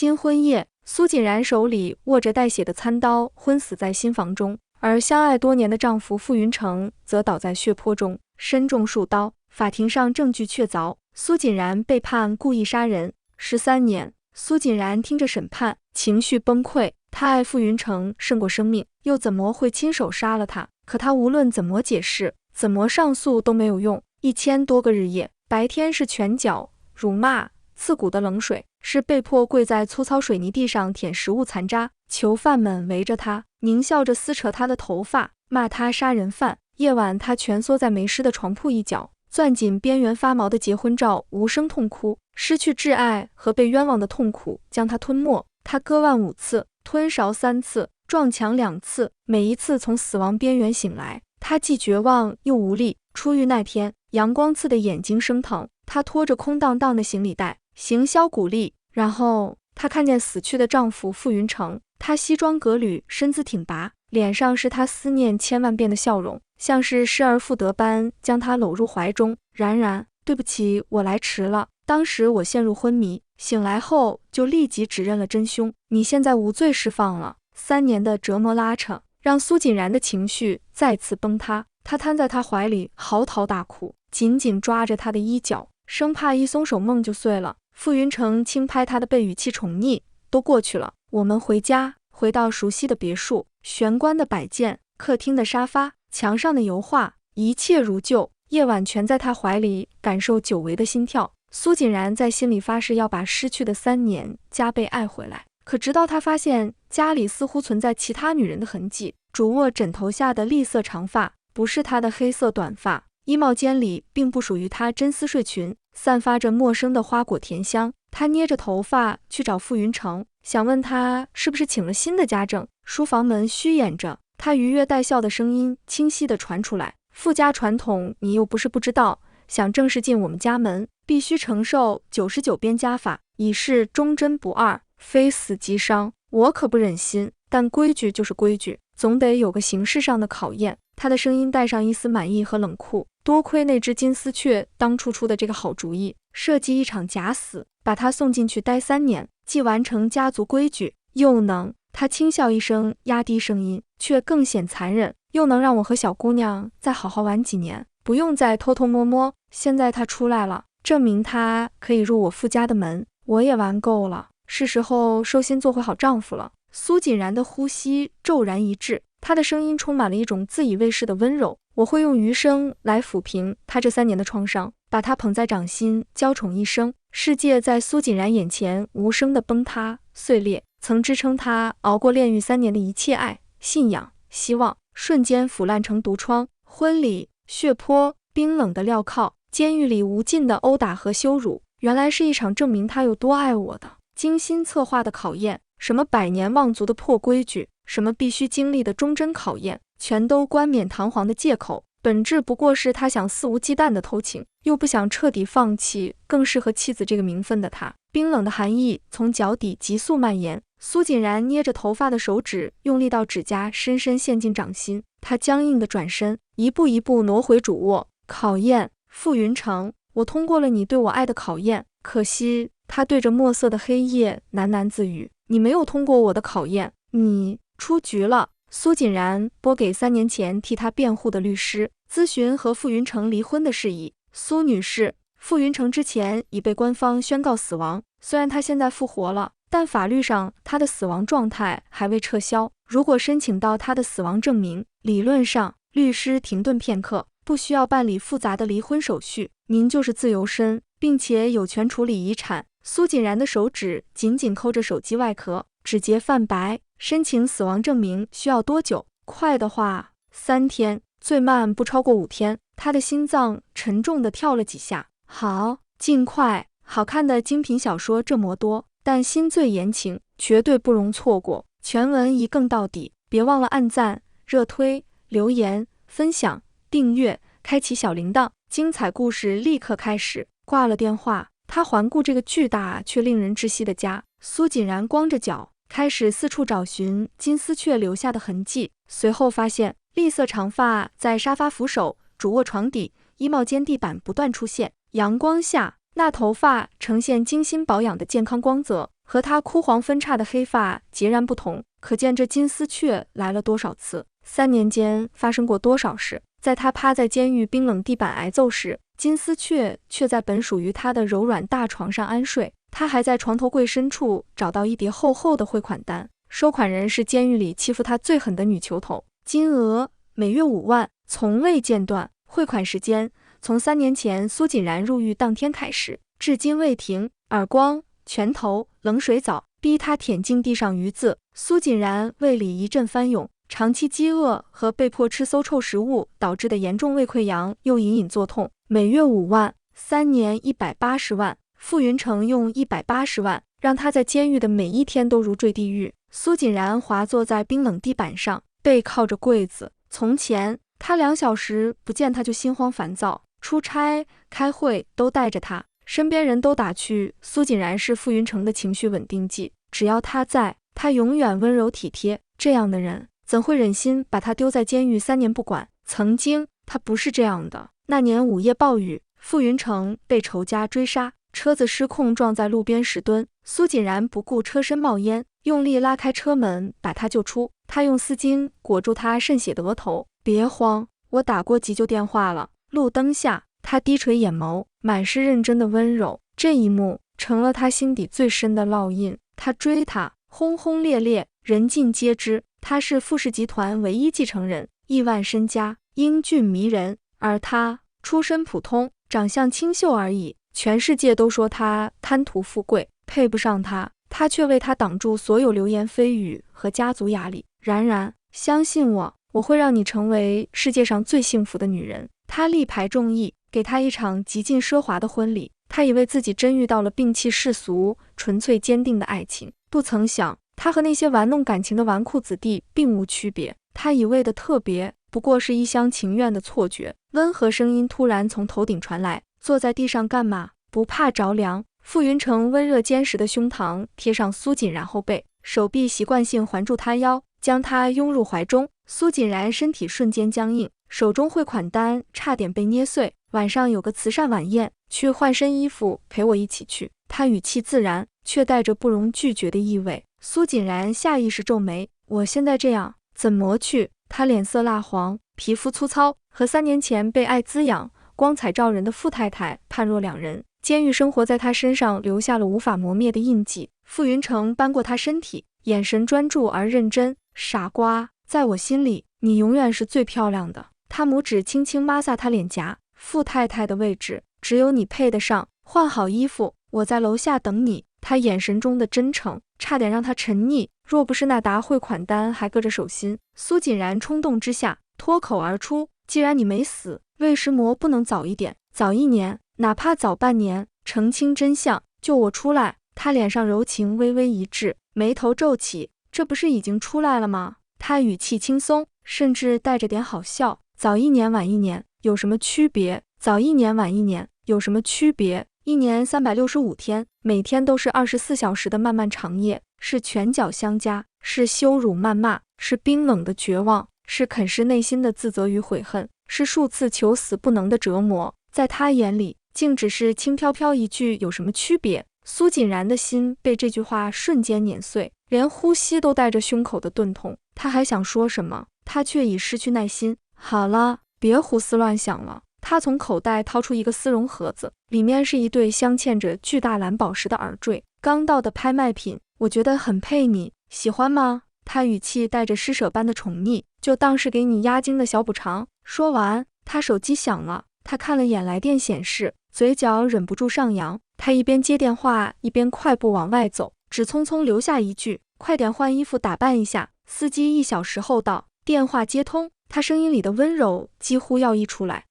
新婚夜，苏锦然手里握着带血的餐刀，昏死在新房中，而相爱多年的丈夫傅云成则倒在血泊中，身中数刀。法庭上证据确凿，苏锦然被判故意杀人13年。苏锦然听着审判，情绪崩溃。他爱傅云成胜过生命，又怎么会亲手杀了他？可他无论怎么解释，怎么上诉都没有用。1000多个日夜，白天是拳脚、辱骂、刺骨的冷水，是被迫跪在粗糙水泥地上舔食物残渣。囚犯们围着他，狞笑着撕扯他的头发，骂他杀人犯。夜晚，他蜷缩在没湿的床铺一角，攥紧边缘发毛的结婚照，无声痛哭。失去挚爱和被冤枉的痛苦将他吞没。他割腕5次，吞勺3次，撞墙2次，每一次从死亡边缘醒来，他既绝望又无力。出狱那天，阳光刺得眼睛生疼，他拖着空荡荡的行李袋，行销鼓励。然后他看见死去的丈夫傅云成，他西装革履，身姿挺拔，脸上是他思念千万遍的笑容，像是失而复得般将他搂入怀中。然，对不起，我来迟了。当时我陷入昏迷，醒来后就立即指认了真凶。你现在无罪释放了。3年的折磨拉扯，让苏锦然的情绪再次崩塌。他瘫在他怀里嚎啕大哭，紧紧抓着他的衣角，生怕一松手梦就碎了。傅云成轻拍他的背，语气宠溺，都过去了，我们回家。回到熟悉的别墅，玄关的摆件，客厅的沙发，墙上的油画，一切如旧。夜晚全在他怀里感受久违的心跳。苏锦然在心里发誓要把失去的3年加倍爱回来。可直到他发现家里似乎存在其他女人的痕迹，主卧枕头下的栗色长发不是他的黑色短发，衣帽间里并不属于他真丝睡裙，散发着陌生的花果甜香。他捏着头发去找傅云成，想问他是不是请了新的家政。书房门虚掩着，他愉悦带笑的声音清晰地传出来，傅家传统你又不是不知道，想正式进我们家门，必须承受99鞭家法，以示忠贞不二，非死即伤。我可不忍心，但规矩就是规矩，总得有个形式上的考验。他的声音带上一丝满意和冷酷，多亏那只金丝雀当初出的这个好主意，设计一场假死，把他送进去待3年，既完成家族规矩，又能……他轻笑一声，压低声音，却更显残忍，又能让我和小姑娘再好好玩几年，不用再偷偷摸摸。现在他出来了，证明他可以入我傅家的门，我也玩够了，是时候收心做回好丈夫了。苏锦然的呼吸骤然一滞，他的声音充满了一种自以为是的温柔。我会用余生来抚平他这3年的创伤，把他捧在掌心，娇宠一生。世界在苏锦然眼前无声的崩塌碎裂，曾支撑他熬过炼狱3年的一切爱、信仰、希望，瞬间腐烂成毒疮。婚礼、血泊、冰冷的镣铐，监狱里无尽的殴打和羞辱，原来是一场证明他有多爱我的精心策划的考验。什么百年望族的破规矩，什么必须经历的忠贞考验，全都冠冕堂皇的借口，本质不过是他想肆无忌惮的偷情，又不想彻底放弃更适合妻子这个名分的他。冰冷的寒意从脚底急速蔓延，苏锦然捏着头发的手指用力到指甲深深陷进掌心，他僵硬的转身，一步一步挪回主卧。考验，傅云成，我通过了你对我爱的考验，可惜……他对着墨色的黑夜喃喃自语，你没有通过我的考验，你出局了。苏锦然拨给3年前替他辩护的律师，咨询和傅云成离婚的事宜。苏女士，傅云成之前已被官方宣告死亡，虽然他现在复活了，但法律上他的死亡状态还未撤销。如果申请到他的死亡证明，理论上，律师停顿片刻，不需要办理复杂的离婚手续，您就是自由身，并且有权处理遗产。苏锦然的手指紧紧扣着手机外壳，指节泛白。申请死亡证明需要多久？快的话3天，最慢不超过5天。他的心脏沉重地跳了几下。好，尽快。好看的精品小说这么多，但心醉言情绝对不容错过。全文一更到底，别忘了按赞、热推、留言、分享、订阅，开启小铃铛。精彩故事立刻开始。挂了电话，他环顾这个巨大却令人窒息的家。苏锦然光着脚，开始四处找寻金丝雀留下的痕迹，随后发现栗色长发在沙发扶手、主卧床底、衣帽间地板不断出现。阳光下，那头发呈现精心保养的健康光泽，和她枯黄分叉的黑发截然不同，可见这金丝雀来了多少次，3年间发生过多少事。在他趴在监狱冰冷地板挨揍时，金丝雀却在本属于他的柔软大床上安睡。他还在床头柜深处找到一叠厚厚的汇款单，收款人是监狱里欺负他最狠的女囚头，金额每月5万，从未间断。汇款时间从3年前苏锦然入狱当天开始，至今未停。耳光、拳头、冷水澡，逼他舔尽地上鱼渍。苏锦然胃里一阵翻涌，长期饥饿和被迫吃馊臭食物导致的严重胃溃疡又隐隐作痛。每月5万，3年180万。傅云成用180万让他在监狱的每一天都如坠地狱。苏锦然滑坐在冰冷地板上，背靠着柜子。从前他2小时不见他就心慌烦躁，出差、开会都带着他，身边人都打趣苏锦然是傅云成的情绪稳定剂，只要他在，他永远温柔体贴。这样的人怎会忍心把他丢在监狱3年不管？曾经他不是这样的。那年午夜暴雨，傅云成被仇家追杀，车子失控撞在路边石墩，苏锦然不顾车身冒烟，用力拉开车门把他救出。他用丝巾裹住他渗血的额头。别慌，我打过急救电话了。路灯下，他低垂眼眸，满是认真的温柔。这一幕成了他心底最深的烙印。他追她，轰轰烈烈，人尽皆知。他是傅氏集团唯一继承人，亿万身家，英俊迷人，而他出身普通，长相清秀而已。全世界都说他贪图富贵，配不上他，他却为他挡住所有流言蜚语和家族压力。然然，相信我，我会让你成为世界上最幸福的女人。他力排众议，给他一场极尽奢华的婚礼。他以为自己真遇到了摒弃世俗、纯粹坚定的爱情，不曾想他和那些玩弄感情的纨绔子弟并无区别。他以为的特别，不过是一厢情愿的错觉。温和声音突然从头顶传来：坐在地上干嘛？不怕着凉？傅云成温热坚实的胸膛贴上苏锦然后背，手臂习惯性环住他腰，将他拥入怀中。苏锦然身体瞬间僵硬，手中汇款单差点被捏碎。晚上有个慈善晚宴，去换身衣服，陪我一起去。他语气自然，却带着不容拒绝的意味。苏锦然下意识皱眉：我现在这样，怎么去？他脸色蜡黄，皮肤粗糙，和3年前被爱滋养、光彩照人的傅太太判若两人。监狱生活在他身上留下了无法磨灭的印记。傅云成扳过他身体，眼神专注而认真。傻瓜，在我心里，你永远是最漂亮的。他拇指轻轻摩挲他脸颊，傅太太的位置只有你配得上。换好衣服，我在楼下等你。他眼神中的真诚差点让他沉溺，若不是那沓汇款单还搁着手心，苏锦然冲动之下脱口而出：既然你没死，为什么不能早一点？早1年，哪怕早半年，澄清真相，救我出来。他脸上柔情微微一滞，眉头皱起，这不是已经出来了吗？他语气轻松，甚至带着点好笑。早1年晚1年有什么区别？早1年晚1年有什么区别？1年365天，每天都是24小时的漫漫长夜，是拳脚相加，是羞辱谩骂，是冰冷的绝望，是啃噬内心的自责与悔恨，是数次求死不能的折磨。在他眼里，竟只是轻飘飘一句有什么区别。苏锦然的心被这句话瞬间碾碎，连呼吸都带着胸口的钝痛。他还想说什么，他却已失去耐心。好了，别胡思乱想了。他从口袋掏出一个丝绒盒子，里面是一对镶嵌着巨大蓝宝石的耳坠，刚到的拍卖品，我觉得很配你，喜欢吗？他语气带着施舍般的宠溺，就当是给你押金的小补偿。说完，他手机响了，他看了眼来电显示，嘴角忍不住上扬。他一边接电话，一边快步往外走，只匆匆留下一句：快点换衣服打扮一下。司机1小时后到。电话接通，他声音里的温柔几乎要溢出来。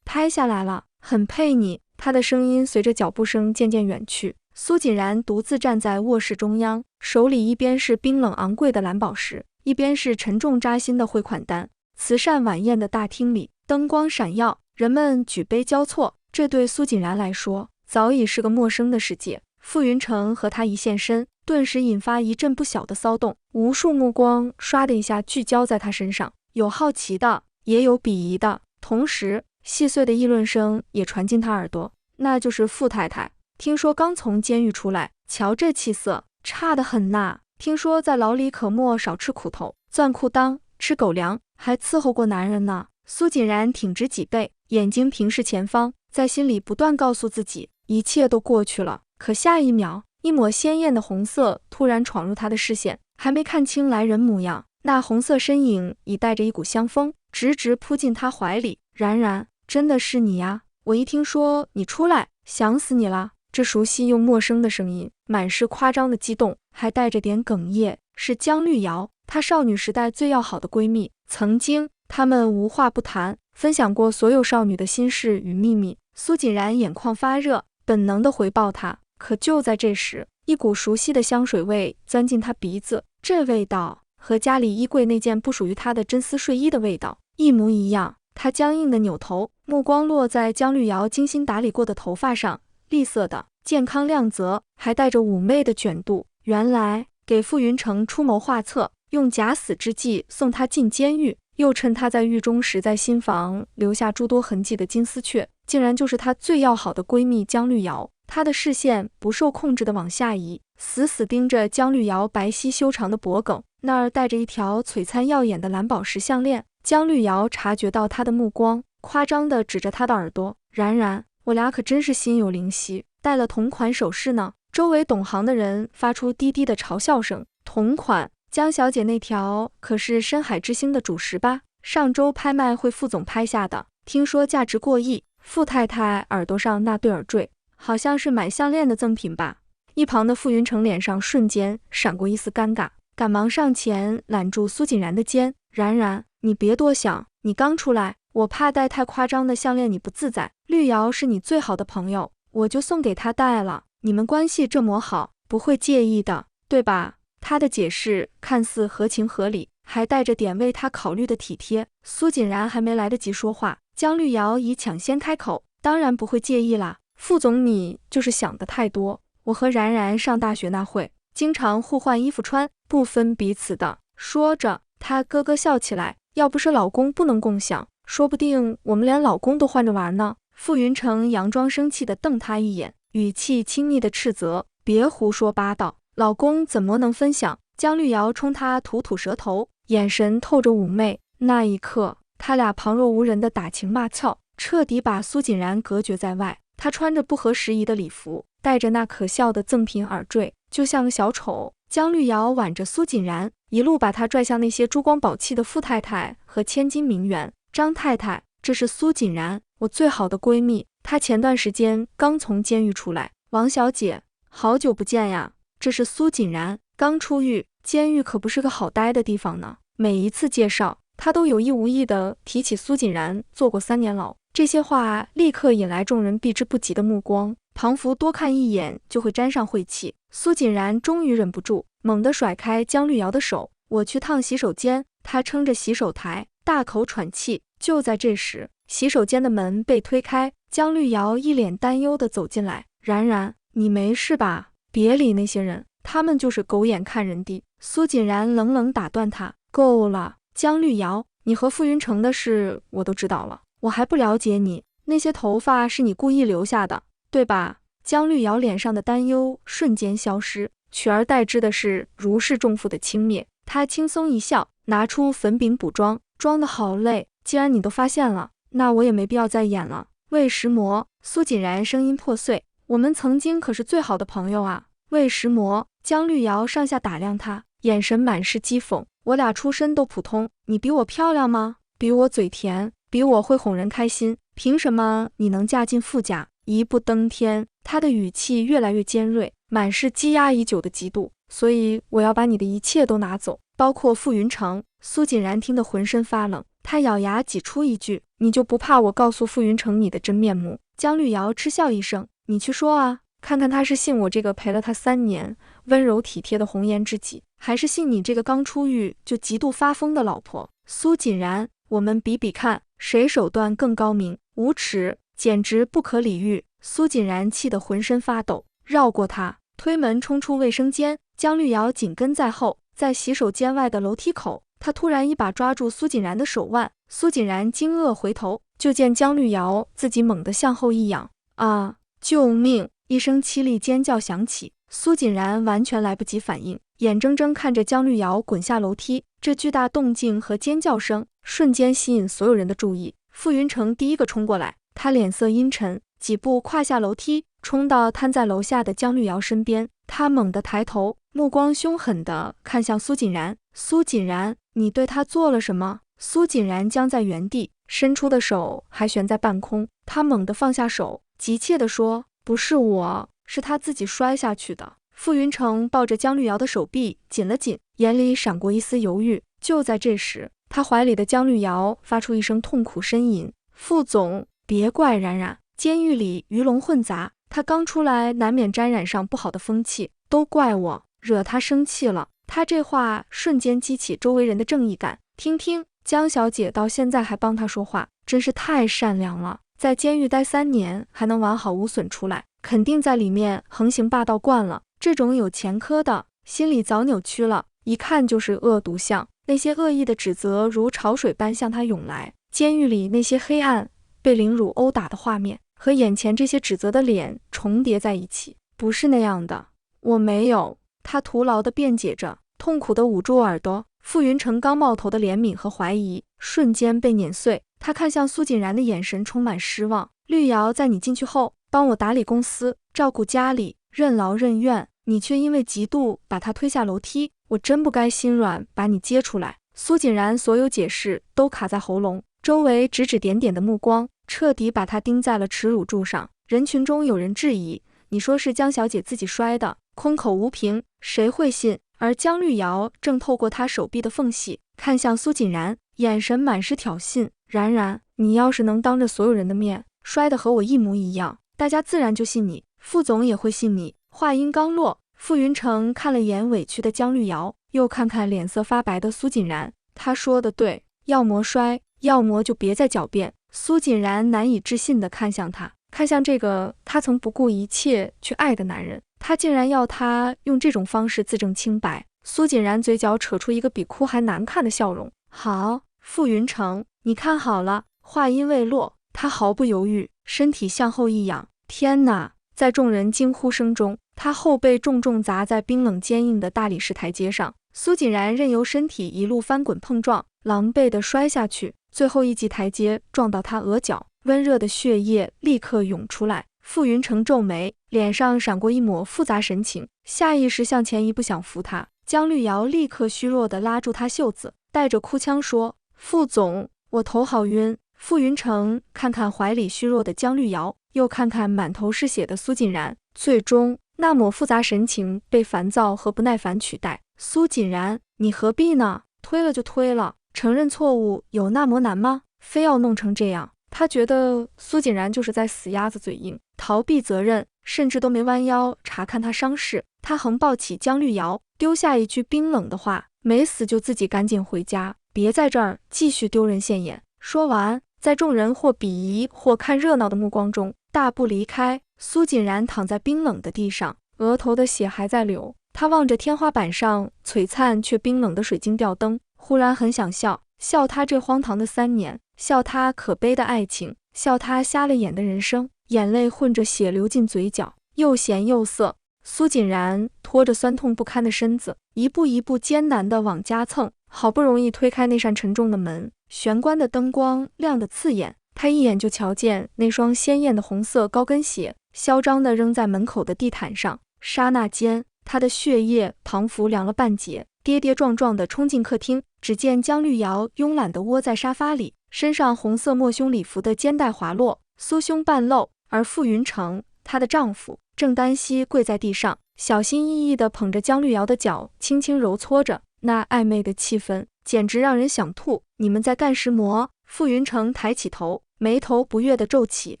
拍下来了，很配你。他的声音随着脚步声渐渐远去。苏锦然独自站在卧室中央，手里一边是冰冷昂贵的蓝宝石，一边是沉重扎心的汇款单。慈善晚宴的大厅里，灯光闪耀，人们举杯交错。这对苏锦然来说，早已是个陌生的世界。傅云成和他一现身，顿时引发一阵不小的骚动，无数目光唰的一下聚焦在他身上，有好奇的，也有鄙夷的，同时细碎的议论声也传进他耳朵。那就是傅太太，听说刚从监狱出来，瞧这气色，差得很呐。听说在牢里可莫少吃苦头，钻裤裆，吃狗粮，还伺候过男人呢。苏锦然挺直脊背，眼睛平视前方，在心里不断告诉自己，一切都过去了。可下一秒，一抹鲜艳的红色突然闯入他的视线，还没看清来人模样，那红色身影已带着一股香风，直直扑进他怀里。然然，真的是你呀！我一听说你出来，想死你了。这熟悉又陌生的声音，满是夸张的激动，还带着点哽咽，是江绿瑶，她少女时代最要好的闺蜜。曾经，她们无话不谈，分享过所有少女的心事与秘密。苏锦然眼眶发热，本能地回报她。可就在这时，一股熟悉的香水味钻进她鼻子，这味道和家里衣柜那件不属于她的真丝睡衣的味道一模一样。她僵硬地扭头，目光落在江绿瑶精心打理过的头发上。栗色的，健康亮泽，还带着妩媚的卷度。原来给傅云城出谋划策，用假死之计送他进监狱，又趁他在狱中时在新房留下诸多痕迹的金丝雀，竟然就是他最要好的闺蜜江绿瑶。他的视线不受控制地往下移，死死盯着江绿瑶白皙修长的脖颈，那儿带着一条璀璨耀眼的蓝宝石项链。江绿瑶察觉到他的目光，夸张地指着他的耳朵，然然，我俩可真是心有灵犀，戴了同款首饰呢。周围懂行的人发出低低的嘲笑声。同款？江小姐那条可是深海之星的主石吧？上周拍卖会副总拍下的，听说价值过亿。傅太太耳朵上那对耳坠，好像是买项链的赠品吧？一旁的傅云城脸上瞬间闪过一丝尴尬，赶忙上前揽住苏锦然的肩，然然，你别多想，你刚出来，我怕戴太夸张的项链你不自在。绿瑶是你最好的朋友，我就送给她戴了，你们关系这么好，不会介意的，对吧？他的解释看似合情合理，还带着点为他考虑的体贴。苏锦然还没来得及说话，江绿瑶已抢先开口，当然不会介意啦，傅总你就是想的太多，我和然然上大学那会，经常互换衣服穿，不分彼此的。说着，他咯咯笑起来，要不是老公不能共享，说不定我们连老公都换着玩呢。傅云城佯装生气地瞪他一眼，语气亲昵地斥责，别胡说八道，老公怎么能分享？江绿瑶冲他吐吐舌头，眼神透着妩媚。那一刻，他俩旁若无人的打情骂俏，彻底把苏锦然隔绝在外。他穿着不合时宜的礼服，戴着那可笑的赠品耳坠，就像个小丑。江绿瑶挽着苏锦然，一路把他拽向那些珠光宝气的傅太太和千金名媛。张太太，这是苏锦然，我最好的闺蜜，她前段时间刚从监狱出来。王小姐，好久不见呀。这是苏锦然，刚出狱，监狱可不是个好待的地方呢。每一次介绍，他都有意无意地提起苏锦然坐过3年牢，这些话立刻引来众人避之不及的目光，仿佛多看一眼就会沾上晦气。苏锦然终于忍不住，猛地甩开江绿瑶的手，我去趟洗手间。他撑着洗手台，大口喘气。就在这时，洗手间的门被推开，江绿瑶一脸担忧地走进来。然然，你没事吧？别理那些人，他们就是狗眼看人低。苏锦然冷冷打断他，够了，江绿瑶，你和傅云城的事我都知道了，我还不了解你，那些头发是你故意留下的，对吧？江绿瑶脸上的担忧瞬间消失，取而代之的是如释重负的轻蔑。她轻松一笑，拿出粉饼补妆，妆得好累，既然你都发现了，那我也没必要再演了。魏石魔，苏锦然声音破碎，我们曾经可是最好的朋友啊。魏石魔，江绿瑶上下打量他，眼神满是讥讽。我俩出身都普通，你比我漂亮吗？比我嘴甜，比我会哄人开心，凭什么你能嫁进傅家，一步登天？他的语气越来越尖锐，满是积压已久的嫉妒。所以我要把你的一切都拿走，包括傅云城。苏锦然听得浑身发冷，他咬牙挤出一句，你就不怕我告诉傅云城你的真面目？江绿瑶嗤笑一声，你去说啊，看看他是信我这个陪了他3年温柔体贴的红颜知己，还是信你这个刚出狱就极度发疯的老婆。苏锦然，我们比比看，谁手段更高明？无耻，简直不可理喻。苏锦然气得浑身发抖，绕过他，推门冲出卫生间，江绿瑶紧跟在后。在洗手间外的楼梯口，他突然一把抓住苏锦然的手腕，苏锦然惊愕回头，就见江绿瑶自己猛地向后一仰，啊！救命！一声凄厉尖叫响起，苏锦然完全来不及反应，眼睁睁看着江绿瑶滚下楼梯，这巨大动静和尖叫声瞬间吸引所有人的注意。傅云成第一个冲过来，他脸色阴沉，几步跨下楼梯，冲到瘫在楼下的江绿瑶身边。他猛地抬头，目光凶狠地看向苏锦然。苏锦然，你对他做了什么？苏锦然僵在原地，伸出的手还悬在半空。他猛地放下手，急切地说：不是我，是他自己摔下去的。傅云成抱着江绿瑶的手臂紧了紧，眼里闪过一丝犹豫。就在这时，他怀里的江绿瑶发出一声痛苦呻吟。傅总，别怪冉冉，监狱里鱼龙混杂，他刚出来难免沾染上不好的风气，都怪我，惹他生气了。他这话瞬间激起周围人的正义感。听听，江小姐到现在还帮他说话，真是太善良了。在监狱待3年还能完好无损出来，肯定在里面横行霸道惯了。这种有前科的，心里早扭曲了，一看就是恶毒相。那些恶意的指责如潮水般向他涌来，监狱里那些黑暗、被凌辱、殴打的画面和眼前这些指责的脸重叠在一起。不是那样的，我没有。他徒劳地辩解着，痛苦地捂住耳朵。傅云成刚冒头的怜悯和怀疑瞬间被碾碎，他看向苏锦然的眼神充满失望。绿瑶在你进去后帮我打理公司，照顾家里，任劳任怨，你却因为嫉妒把他推下楼梯，我真不该心软把你接出来。苏锦然所有解释都卡在喉咙，周围指指点点的目光彻底把他钉在了耻辱柱上。人群中有人质疑，你说是江小姐自己摔的，空口无凭，谁会信？而江绿瑶正透过他手臂的缝隙看向苏锦然，眼神满是挑衅。冉冉，你要是能当着所有人的面摔得和我一模一样，大家自然就信你，副总也会信你。话音刚落，傅云成看了眼委屈的江绿瑶，又看看脸色发白的苏锦然。他说的对，要么摔，要么就别再狡辩。苏锦然难以置信地看向他，看向这个他曾不顾一切去爱的男人，他竟然要他用这种方式自证清白。苏锦然嘴角扯出一个比哭还难看的笑容。好，傅云成，你看好了。话音未落，他毫不犹豫，身体向后一仰。天哪！在众人惊呼声中，他后背重重砸在冰冷坚硬的大理石台阶上。苏锦然任由身体一路翻滚碰撞，狼狈地摔下去，最后一级台阶撞到他额角，温热的血液立刻涌出来。傅云成皱眉，脸上闪过一抹复杂神情，下意识向前一步想扶他。江绿瑶立刻虚弱地拉住他袖子，带着哭腔说：傅总，我头好晕。傅云成看看怀里虚弱的江绿瑶，又看看满头是血的苏锦然，最终那抹复杂神情被烦躁和不耐烦取代。苏锦然，你何必呢？推了就推了，承认错误有那么难吗？非要弄成这样。他觉得苏锦然就是在死鸭子嘴硬，逃避责任，甚至都没弯腰查看他伤势。他横抱起江绿瑶，丢下一句冰冷的话：没死就自己赶紧回家，别在这儿继续丢人现眼。说完，在众人或鄙夷或看热闹的目光中大步离开。苏锦然躺在冰冷的地上，额头的血还在流。他望着天花板上璀璨却冰冷的水晶吊灯，忽然很想笑，笑他这荒唐的3年，笑他可悲的爱情，笑他瞎了眼的人生。眼泪混着血流进嘴角，又咸又涩。苏锦然拖着酸痛不堪的身子，一步一步艰难地往家蹭，好不容易推开那扇沉重的门，玄关的灯光亮得刺眼，他一眼就瞧见那双鲜艳的红色高跟鞋嚣张地扔在门口的地毯上。刹那间，他的血液庞佛凉了半截，跌跌撞撞地冲进客厅，只见江绿瑶慵懒地窝在沙发里，身上红色抹胸礼服的肩带滑落，酥胸半露，而傅云成，她的丈夫，正单膝跪在地上，小心翼翼地捧着江绿瑶的脚，轻轻揉搓着，那暧昧的气氛简直让人想吐。你们在干什么？傅云成抬起头，眉头不悦地皱起。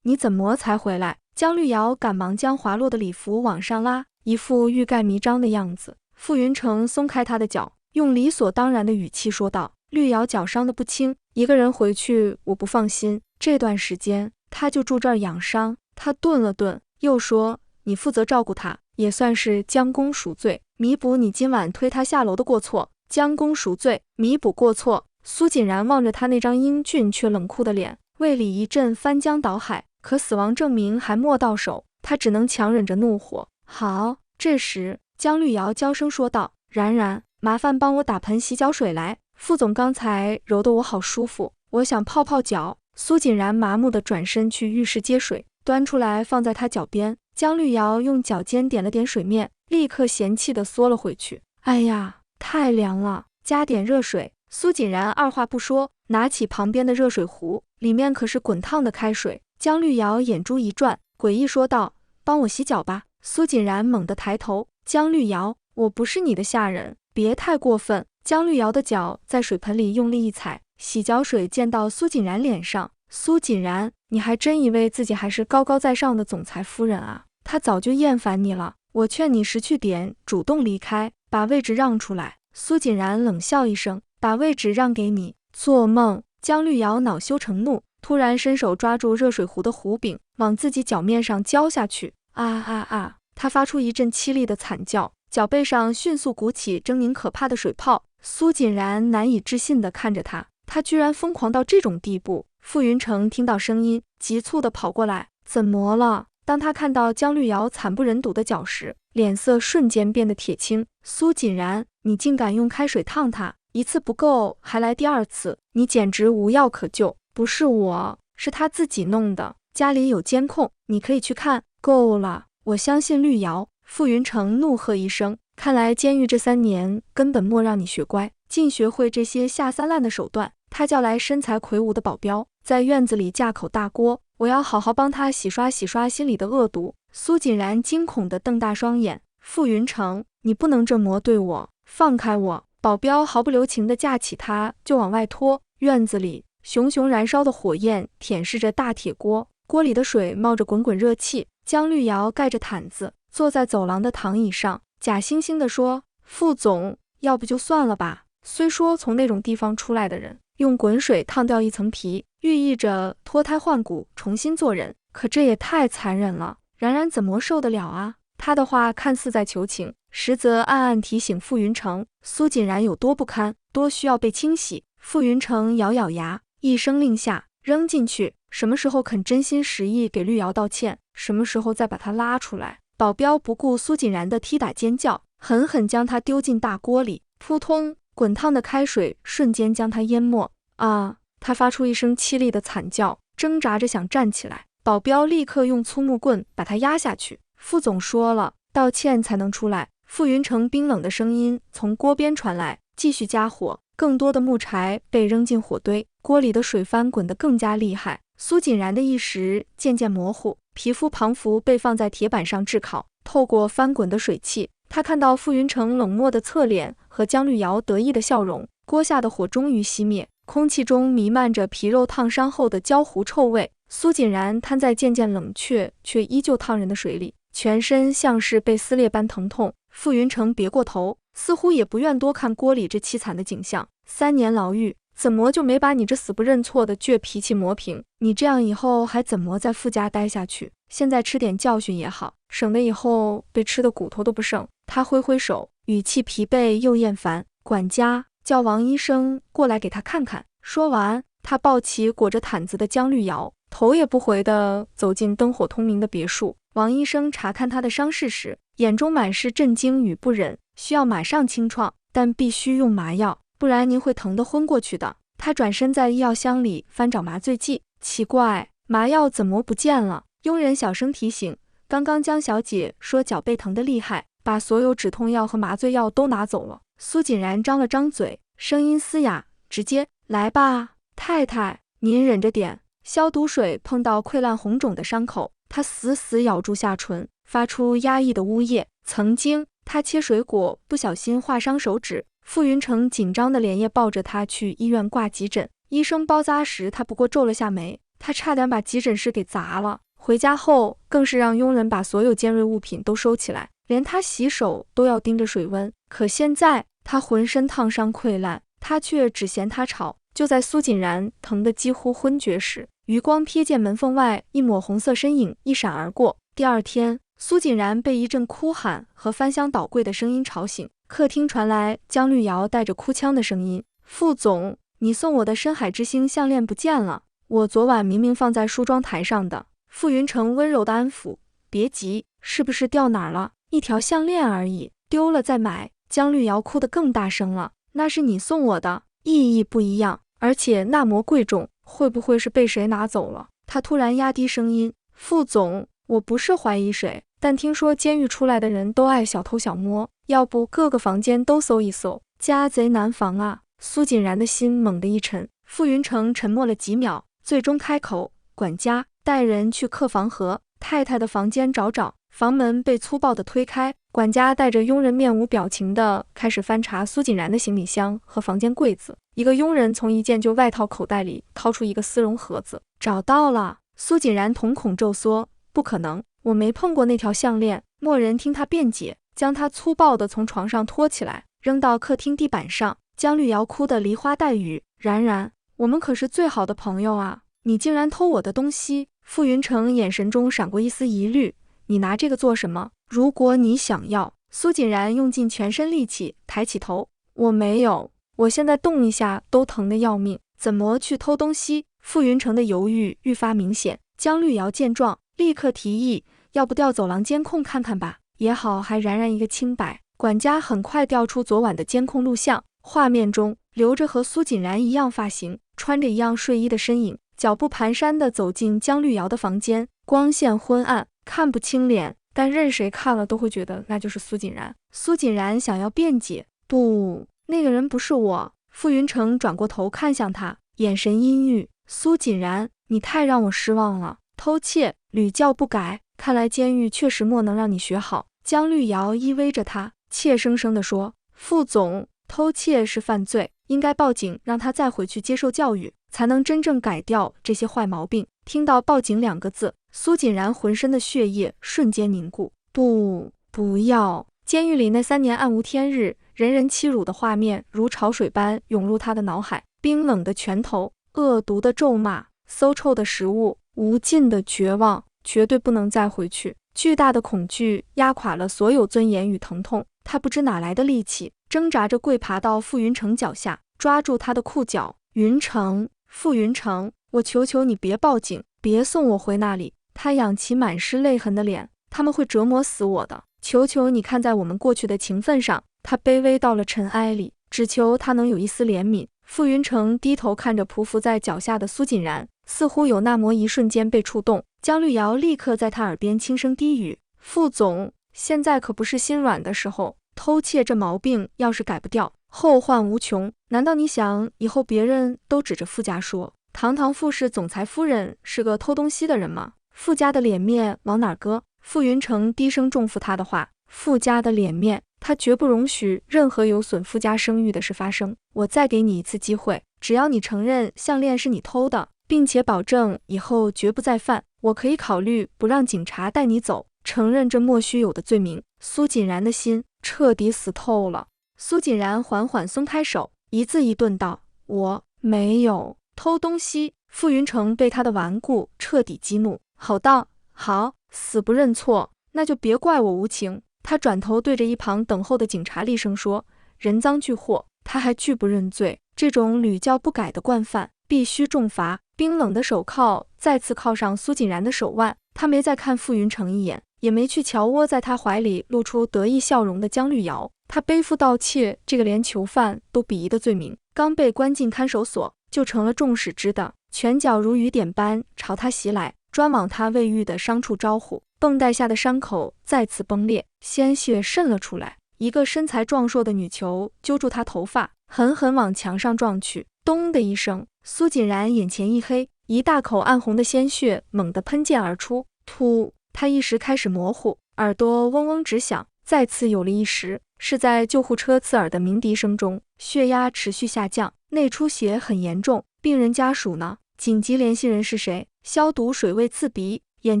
你怎么才回来？江绿瑶赶忙将滑落的礼服往上拉，一副欲盖弥彰的样子。傅云成松开她的脚，用理所当然的语气说道：绿瑶脚伤得不轻，一个人回去我不放心，这段时间她就住这儿养伤。他顿了顿，又说：你负责照顾她，也算是将功赎罪，弥补你今晚推她下楼的过错。将功赎罪，弥补过错。苏锦然望着他那张英俊却冷酷的脸，胃里一阵翻江倒海，可死亡证明还没到手，他只能强忍着怒火。好，这时，江绿瑶娇声说道：“然然，麻烦帮我打盆洗脚水来，副总刚才揉得我好舒服，我想泡泡脚。”苏锦然麻木地转身去浴室接水，端出来放在他脚边。江绿瑶用脚尖点了点水面，立刻嫌弃地缩了回去。哎呀，太凉了，加点热水。苏锦然二话不说，拿起旁边的热水壶，里面可是滚烫的开水。江绿瑶眼珠一转，诡异说道：“帮我洗脚吧。”苏锦然猛地抬头：“江绿瑶，我不是你的下人，别太过分。”江绿瑶的脚在水盆里用力一踩，洗脚水溅到苏锦然脸上。苏锦然，你还真以为自己还是高高在上的总裁夫人啊？他早就厌烦你了，我劝你识趣点，主动离开，把位置让出来。苏锦然冷笑一声：“把位置让给你？做梦！”江绿瑶恼羞成怒，突然伸手抓住热水壶的壶柄，往自己脚面上浇下去。啊啊啊！他发出一阵凄厉的惨叫，脚背上迅速鼓起狰狞可怕的水泡。苏锦然难以置信地看着他，他居然疯狂到这种地步。傅云成听到声音，急促地跑过来：“怎么了？”当他看到江绿瑶惨不忍睹的脚时，脸色瞬间变得铁青。苏锦然，你竟敢用开水烫他，一次不够还来第二次，你简直无药可救。不是我，是他自己弄的，家里有监控，你可以去看。够了，我相信绿瑶。傅云成怒喝一声，看来监狱这3年根本没让你学乖，竟学会这些下三滥的手段。他叫来身材魁梧的保镖，在院子里架口大锅，我要好好帮他洗刷洗刷心里的恶毒。苏锦然惊恐地瞪大双眼：“傅云成，你不能这么对我，放开我！”保镖毫不留情地架起他就往外拖。院子里熊熊燃烧的火焰舔舐着大铁锅，锅里的水冒着滚滚热气。江绿瑶盖着毯子坐在走廊的躺椅上，假惺惺地说：“傅总，要不就算了吧。”虽说从那种地方出来的人用滚水烫掉一层皮，寓意着脱胎换骨，重新做人，可这也太残忍了，然然怎么受得了啊？他的话看似在求情，实则暗暗提醒傅云成，苏锦然有多不堪，多需要被清洗。傅云成咬咬牙，一声令下，扔进去。什么时候肯真心实意给绿瑶道歉，什么时候再把他拉出来。保镖不顾苏锦然的踢打尖叫，狠狠将他丢进大锅里，扑通，滚烫的开水瞬间将他淹没。啊！他发出一声凄厉的惨叫，挣扎着想站起来，保镖立刻用粗木棍把他压下去。傅总说了，道歉才能出来。傅云成冰冷的声音从锅边传来，继续加火，更多的木柴被扔进火堆，锅里的水翻滚得更加厉害。苏锦然的意识渐渐模糊，皮肤庞幅被放在铁板上炙烤，透过翻滚的水汽，他看到傅云成冷漠的侧脸和江绿瑶得意的笑容。锅下的火终于熄灭，空气中弥漫着皮肉烫伤后的焦糊臭味。苏锦然瘫在渐渐冷却却依旧烫人的水里，全身像是被撕裂般疼痛。傅云成别过头，似乎也不愿多看锅里这凄惨的景象。3年牢狱，怎么就没把你这死不认错的倔脾气磨平？你这样以后还怎么在傅家待下去？现在吃点教训也好，省得以后被吃的骨头都不剩。他挥挥手，语气疲惫又厌烦：“管家，叫王医生过来给他看看。”说完，他抱起裹着毯子的江绿瑶，头也不回地走进灯火通明的别墅。王医生查看他的伤势时，眼中满是震惊与不忍：“需要马上清创，但必须用麻药，不然您会疼得昏过去的。”他转身在医药箱里翻找麻醉剂，奇怪，麻药怎么不见了？佣人小声提醒：“刚刚江小姐说脚背疼得厉害，把所有止痛药和麻醉药都拿走了。”苏锦然张了张嘴，声音嘶哑：“直接来吧，太太，您忍着点。”消毒水碰到溃烂红肿的伤口，他死死咬住下唇，发出压抑的呜咽。曾经，他切水果不小心划伤手指，傅云成紧张的连夜抱着他去医院挂急诊。医生包扎时，他不过皱了下眉，他差点把急诊室给砸了。回家后，更是让佣人把所有尖锐物品都收起来，连他洗手都要盯着水温。可现在，他浑身烫伤溃烂，他却只嫌他吵。就在苏锦然疼得几乎昏厥时，余光瞥见门缝外一抹红色身影一闪而过。第二天，苏锦然被一阵哭喊和翻箱倒柜的声音吵醒，客厅传来江绿瑶带着哭腔的声音：“傅总，你送我的深海之星项链不见了，我昨晚明明放在梳妆台上的。”傅云成温柔的安抚：“别急，是不是掉哪儿了？一条项链而已，丢了再买。江绿瑶哭得更大声了，那是你送我的，意义不一样，而且那么贵重，会不会是被谁拿走了？他突然压低声音，副总，我不是怀疑谁，但听说监狱出来的人都爱小偷小摸，要不各个房间都搜一搜，家贼难防啊。苏锦然的心猛地一沉，傅云成沉默了几秒，最终开口，管家，带人去客房和太太的房间找找。房门被粗暴地推开，管家带着佣人面无表情地开始翻查苏锦然的行李箱和房间柜子。一个佣人从一件旧外套口袋里掏出一个丝绒盒子，找到了。苏锦然瞳孔骤缩，不可能，我没碰过那条项链。默人听他辩解，将他粗暴地从床上拖起来，扔到客厅地板上。江绿瑶哭得梨花带雨，然然，我们可是最好的朋友啊，你竟然偷我的东西。傅云成眼神中闪过一丝疑虑，你拿这个做什么？如果你想要。苏锦然用尽全身力气抬起头，我没有，我现在动一下都疼得要命，怎么去偷东西？傅云成的犹豫愈发明显。江绿瑶见状立刻提议，要不调走廊监控看看吧，也好还然然一个清白。管家很快调出昨晚的监控录像，画面中留着和苏锦然一样发型，穿着一样睡衣的身影，脚步蹒跚地走进江绿瑶的房间，光线昏暗，看不清脸，但任谁看了都会觉得那就是苏锦然。苏锦然想要辩解，不，那个人不是我。傅云成转过头看向他，眼神阴郁，苏锦然，你太让我失望了，偷窃屡教不改，看来监狱确实莫能让你学好。江绿瑶依偎着他，怯生生地说，傅总，偷窃是犯罪，应该报警，让他再回去接受教育，才能真正改掉这些坏毛病。听到报警2个字，苏锦然浑身的血液瞬间凝固。不要！监狱里那3年暗无天日，人人欺辱的画面如潮水般涌入他的脑海，冰冷的拳头，恶毒的咒骂，馊臭的食物，无尽的绝望，绝对不能再回去。巨大的恐惧压垮了所有尊严与疼痛，他不知哪来的力气，挣扎着跪爬到傅云成脚下，抓住他的裤脚。云成，傅云成，我求求你别报警，别送我回那里。他仰起满是泪痕的脸，他们会折磨死我的，求求你看在我们过去的情分上。他卑微到了尘埃里，只求他能有一丝怜悯。傅云成低头看着匍匐在脚下的苏锦然，似乎有那么一瞬间被触动。江绿瑶立刻在他耳边轻声低语，傅总，现在可不是心软的时候，偷窃这毛病要是改不掉，后患无穷。难道你想以后别人都指着傅家说，堂堂傅氏总裁夫人是个偷东西的人吗？傅家的脸面往哪儿搁？傅云成低声重复他的话，傅家的脸面，他绝不容许任何有损傅家声誉的事发生。我再给你一次机会，只要你承认项链是你偷的，并且保证以后绝不再犯，我可以考虑不让警察带你走，承认这莫须有的罪名。苏锦然的心彻底死透了。苏锦然缓缓松开手，一字一顿道，我没有偷东西。傅云成被他的顽固彻底激怒，吼道，好，死不认错，那就别怪我无情。他转头对着一旁等候的警察厉声说，人赃俱获，他还拒不认罪，这种屡教不改的惯犯必须重罚。冰冷的手铐再次铐上苏锦然的手腕，他没再看傅云成一眼，也没去瞧窝在他怀里露出得意笑容的江绿瑶。他背负盗窃这个连囚犯都鄙夷的罪名，刚被关进看守所，就成了众矢之的，拳脚如雨点般朝他袭来，专往他未愈的伤处招呼。绷带下的伤口再次崩裂，鲜血渗了出来。一个身材壮硕的女囚揪住他头发，狠狠往墙上撞去。咚的一声，苏锦然眼前一黑，一大口暗红的鲜血猛地喷溅而出。突，他一时开始模糊，耳朵嗡嗡直响，再次有了一时，是在救护车刺耳的鸣笛声中，血压持续下降，内出血很严重。病人家属呢？紧急联系人是谁？消毒水位刺鼻。眼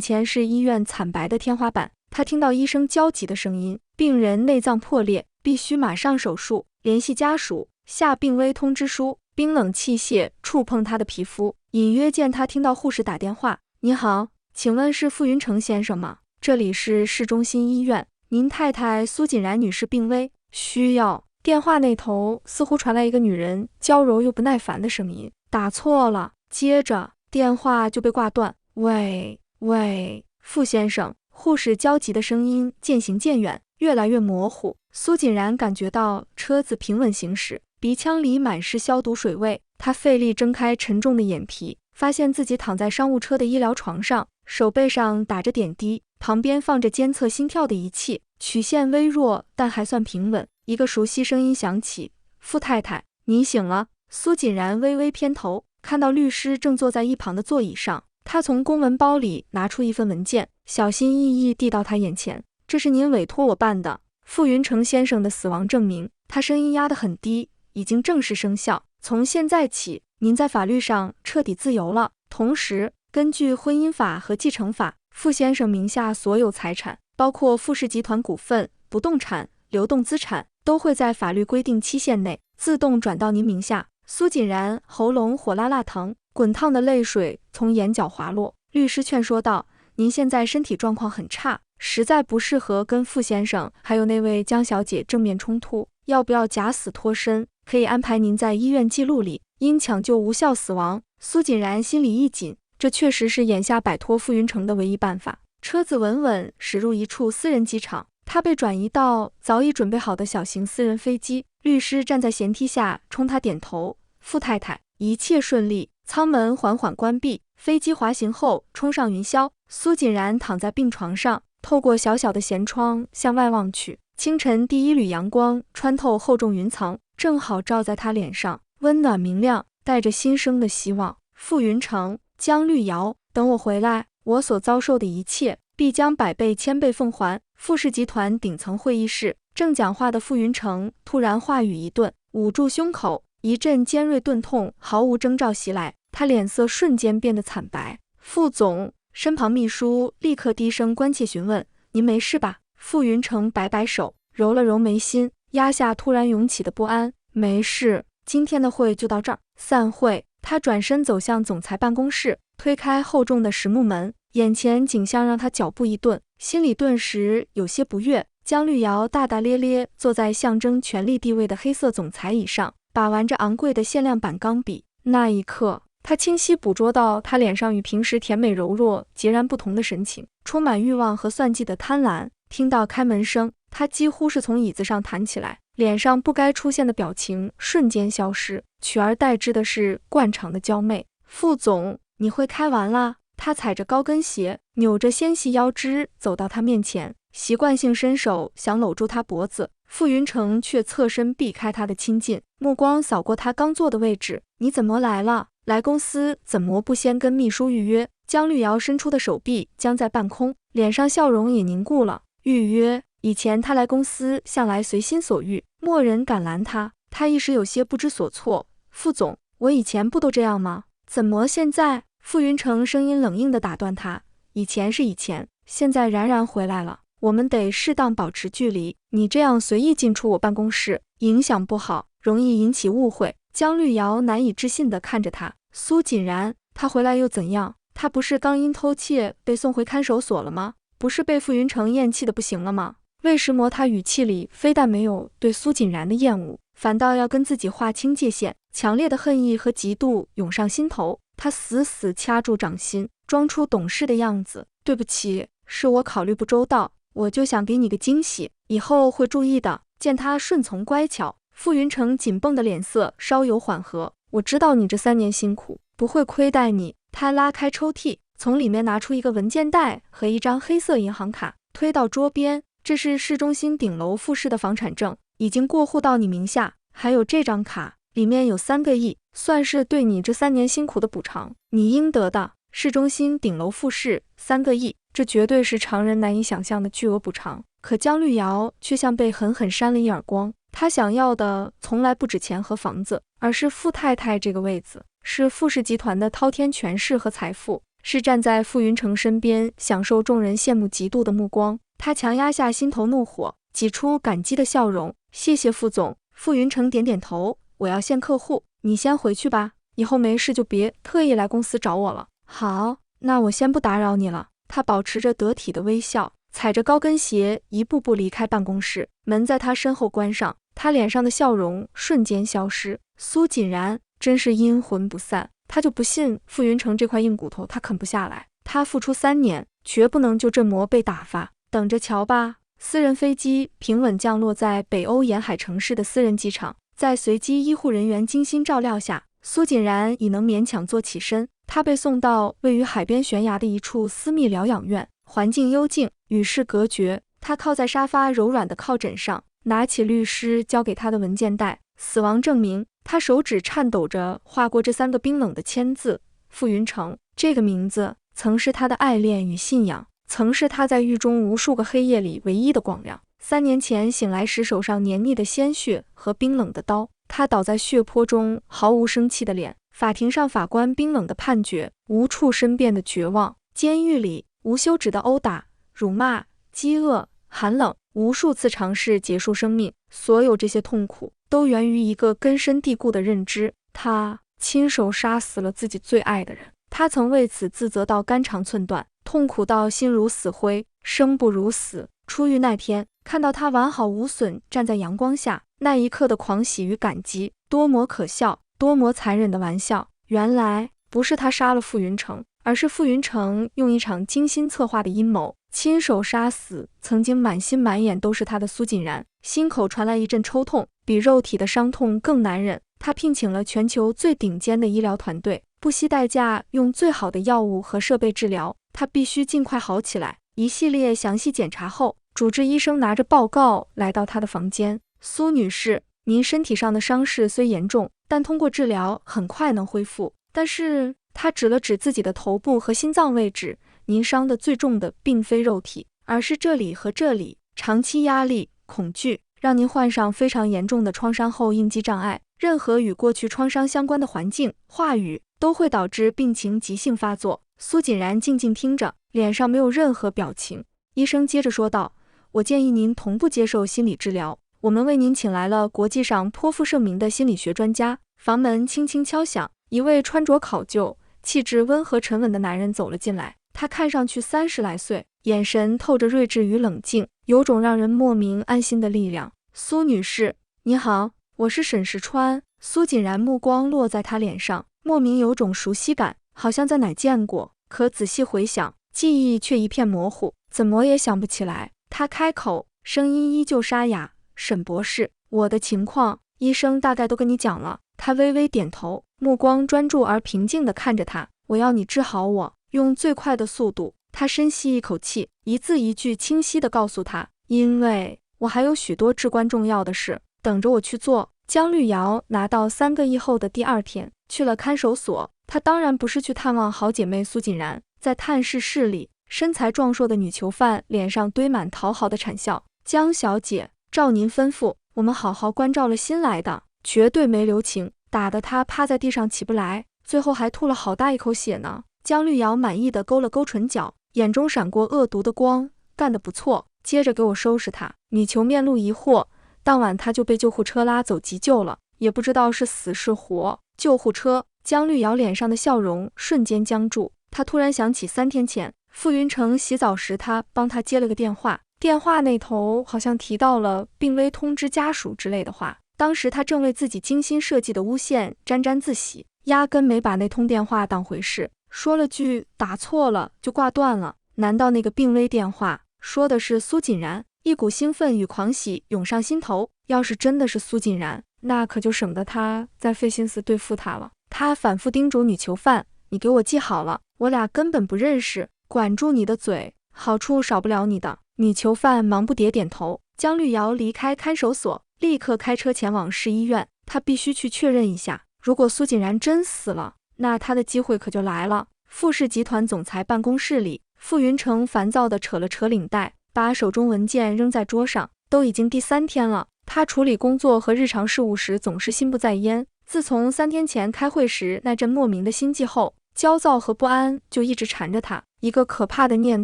前是医院惨白的天花板，他听到医生焦急的声音，病人内脏破裂，必须马上手术，联系家属，下病危通知书。冰冷器械触碰他的皮肤，隐约见他听到护士打电话，你好，请问是傅云成先生吗？这里是市中心医院，您太太苏锦然女士病危，需要。电话那头似乎传来一个女人娇柔又不耐烦的声音，打错了。接着电话就被挂断。喂，傅先生，护士焦急的声音渐行渐远，越来越模糊。苏锦然感觉到车子平稳行驶，鼻腔里满是消毒水味。他费力睁开沉重的眼皮，发现自己躺在商务车的医疗床上，手背上打着点滴，旁边放着监测心跳的仪器，曲线微弱，但还算平稳。一个熟悉声音响起：“傅太太，你醒了。”苏锦然微微偏头，看到律师正坐在一旁的座椅上。他从公文包里拿出一份文件，小心翼翼递到他眼前：“这是您委托我办的傅云成先生的死亡证明。”他声音压得很低：“已经正式生效。从现在起，您在法律上彻底自由了。同时，根据婚姻法和继承法，傅先生名下所有财产，包括傅氏集团股份、不动产、流动资产，都会在法律规定期限内自动转到您名下。”苏锦然喉咙火辣辣疼，滚烫的泪水从眼角滑落。律师劝说道：“您现在身体状况很差，实在不适合跟傅先生还有那位江小姐正面冲突，要不要假死脱身？可以安排您在医院记录里因抢救无效死亡。”苏锦然心里一紧，这确实是眼下摆脱傅云成的唯一办法。车子稳稳驶入一处私人机场，他被转移到早已准备好的小型私人飞机。律师站在舷梯下冲他点头：“傅太太，一切顺利。”舱门缓缓关闭，飞机滑行后冲上云霄。苏锦然躺在病床上，透过小小的舷窗向外望去，清晨第一缕阳光穿透厚重云层，正好照在他脸上，温暖明亮，带着新生的希望。傅云成、江绿瑶，等我回来，我所遭受的一切必将100倍千倍奉还。傅氏集团顶层会议室，正讲话的傅云成突然话语一顿，捂住胸口，一阵尖锐钝痛毫无征兆袭来，他脸色瞬间变得惨白。傅总，身旁秘书立刻低声关切询问：“您没事吧？”傅云成摆摆手，揉了揉眉心，压下突然涌起的不安：“没事，今天的会就到这儿，散会。”他转身走向总裁办公室，推开厚重的实木门，眼前景象让他脚步一顿，心里顿时有些不悦。江绿瑶大大咧咧坐在象征权力地位的黑色总裁椅上，把玩着昂贵的限量版钢笔。那一刻，他清晰捕捉到他脸上与平时甜美柔弱截然不同的神情，充满欲望和算计的贪婪。听到开门声，他几乎是从椅子上弹起来，脸上不该出现的表情瞬间消失，取而代之的是惯常的娇媚。“傅总，你会开完啦。”他踩着高跟鞋，扭着纤细腰肢走到他面前，习惯性伸手想搂住他脖子。傅云成却侧身避开他的亲近，目光扫过他刚坐的位置：“你怎么来了？来公司怎么不先跟秘书预约？”江绿瑶伸出的手臂僵在半空，脸上笑容也凝固了。预约？以前他来公司向来随心所欲，没人敢拦他。他一时有些不知所措：“傅总，我以前不都这样吗？怎么现在？”傅云成声音冷硬地打断他：“以前是以前，现在然回来了。我们得适当保持距离，你这样随意进出我办公室，影响不好，容易引起误会。”江绿瑶难以置信地看着他。苏锦然，他回来又怎样？他不是刚因偷窃被送回看守所了吗？不是被傅云成厌弃的不行了吗？为什么他语气里非但没有对苏锦然的厌恶，反倒要跟自己划清界限？强烈的恨意和嫉妒涌上心头，他死死掐住掌心，装出懂事的样子：“对不起，是我考虑不周到，我就想给你个惊喜，以后会注意的。”见他顺从乖巧，傅云成紧绷的脸色稍有缓和：“我知道你这3年辛苦，不会亏待你。”他拉开抽屉，从里面拿出一个文件袋和一张黑色银行卡，推到桌边：“这是市中心顶楼复式的房产证，已经过户到你名下，还有这张卡，里面有3个亿，算是对你这3年辛苦的补偿，你应得的。”市中心顶楼复式3个亿，这绝对是常人难以想象的巨额补偿。可江绿瑶却像被狠狠扇了一耳光，她想要的从来不止钱和房子，而是傅太太这个位子，是傅氏集团的滔天权势和财富，是站在傅云成身边享受众人羡慕嫉妒的目光。她强压下心头怒火，挤出感激的笑容：“谢谢傅总。”傅云成点点头：“我要见客户，你先回去吧，以后没事就别特意来公司找我了。”“好，那我先不打扰你了。”他保持着得体的微笑，踩着高跟鞋一步步离开办公室，门在他身后关上，他脸上的笑容瞬间消失。苏锦然真是阴魂不散，他就不信傅云成这块硬骨头他啃不下来。他付出3年，绝不能就这么被打发，等着瞧吧。私人飞机平稳降落在北欧沿海城市的私人机场，在随机医护人员精心照料下，苏锦然已能勉强坐起身。他被送到位于海边悬崖的一处私密疗养院，环境幽静，与世隔绝。他靠在沙发柔软的靠枕上，拿起律师交给他的文件袋，死亡证明。他手指颤抖着划过这3个冰冷的签字。傅云成，这个名字曾是他的爱恋与信仰，曾是他在狱中无数个黑夜里唯一的光亮。3年前醒来时，手上黏腻的鲜血和冰冷的刀，他倒在血泊中，毫无生气的脸。法庭上，法官冰冷的判决，无处申辩的绝望。监狱里，无休止的殴打、辱骂、饥饿、寒冷，无数次尝试结束生命。所有这些痛苦都源于一个根深蒂固的认知：他亲手杀死了自己最爱的人。他曾为此自责到肝肠寸断，痛苦到心如死灰，生不如死。出狱那天，看到他完好无损站在阳光下，那一刻的狂喜与感激，多么可笑，多么残忍的玩笑！原来不是他杀了傅云成，而是傅云成用一场精心策划的阴谋，亲手杀死曾经满心满眼都是他的苏锦然。心口传来一阵抽痛，比肉体的伤痛更难忍。他聘请了全球最顶尖的医疗团队，不惜代价用最好的药物和设备治疗，他必须尽快好起来。一系列详细检查后，主治医生拿着报告来到他的房间。苏女士，您身体上的伤势虽严重，但通过治疗很快能恢复。但是他指了指自己的头部和心脏位置，您伤的最重的并非肉体，而是这里和这里。长期压力、恐惧让您患上非常严重的创伤后应激障碍。任何与过去创伤相关的环境、话语都会导致病情急性发作。苏锦然静静听着，脸上没有任何表情。医生接着说道：我建议您同步接受心理治疗，我们为您请来了国际上颇负盛名的心理学专家。房门轻轻敲响，一位穿着考究、气质温和沉稳的男人走了进来。他看上去30来岁，眼神透着睿智与冷静，有种让人莫名安心的力量。苏女士，你好，我是沈石川。苏锦然目光落在他脸上，莫名有种熟悉感，好像在哪见过，可仔细回想，记忆却一片模糊，怎么也想不起来。他开口，声音依旧沙哑：沈博士，我的情况，医生大概都跟你讲了。他微微点头，目光专注而平静地看着他。我要你治好我，用最快的速度。他深吸一口气，一字一句清晰地告诉他，因为我还有许多至关重要的事等着我去做。姜绿瑶拿到3个亿后的第2天，去了看守所。她当然不是去探望好姐妹苏锦然，在探视室里，身材壮硕的女囚犯脸上堆满讨好的谄笑。姜小姐，照您吩咐，我们好好关照了新来的，绝对没留情，打得她趴在地上起不来，最后还吐了好大一口血呢。姜绿瑶满意的勾了勾唇角，眼中闪过恶毒的光，干得不错，接着给我收拾她。女囚面露疑惑，当晚她就被救护车拉走急救了，也不知道是死是活。救护车，姜绿瑶脸上的笑容瞬间僵住，她突然想起3天前傅云成洗澡时，她帮他接了个电话，电话那头好像提到了病危通知家属之类的话。当时她正为自己精心设计的诬陷沾沾自喜，压根没把那通电话当回事，说了句打错了就挂断了。难道那个病危电话说的是苏锦然？一股兴奋与狂喜涌上心头，要是真的是苏锦然，那可就省得他再费心思对付他了。他反复叮嘱女囚犯，你给我记好了，我俩根本不认识，管住你的嘴，好处少不了你的。女囚犯忙不迭点头。姜绿瑶离开看守所，立刻开车前往市医院，她必须去确认一下，如果苏锦然真死了，那她的机会可就来了。傅氏集团总裁办公室里，傅云成烦躁地扯了扯领带，把手中文件扔在桌上。都已经第3天了，他处理工作和日常事务时总是心不在焉。自从3天前开会时那阵莫名的心悸后，焦躁和不安就一直缠着他。一个可怕的念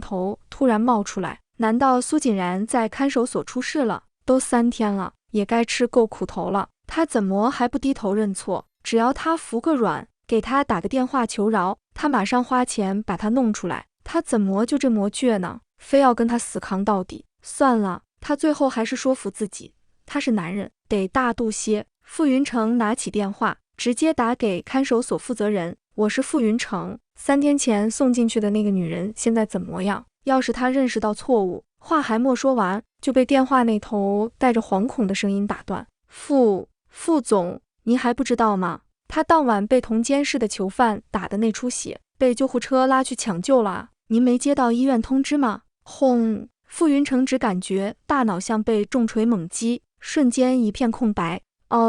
头突然冒出来，难道苏锦然在看守所出事了？都3天了，也该吃够苦头了，他怎么还不低头认错？只要他服个软，给他打个电话求饶，他马上花钱把他弄出来。他怎么就这么倔呢？非要跟他死扛到底？算了，他最后还是说服自己，他是男人，得大度些。傅云成拿起电话，直接打给看守所负责人，我是傅云成，3天前送进去的那个女人现在怎么样？要是他认识到错误，话还没说完，就被电话那头带着惶恐的声音打断。副总，您还不知道吗？他当晚被同监室的囚犯打的内出血，被救护车拉去抢救了。您没接到医院通知吗？轰！傅云成只感觉大脑像被重锤猛击，瞬间一片空白。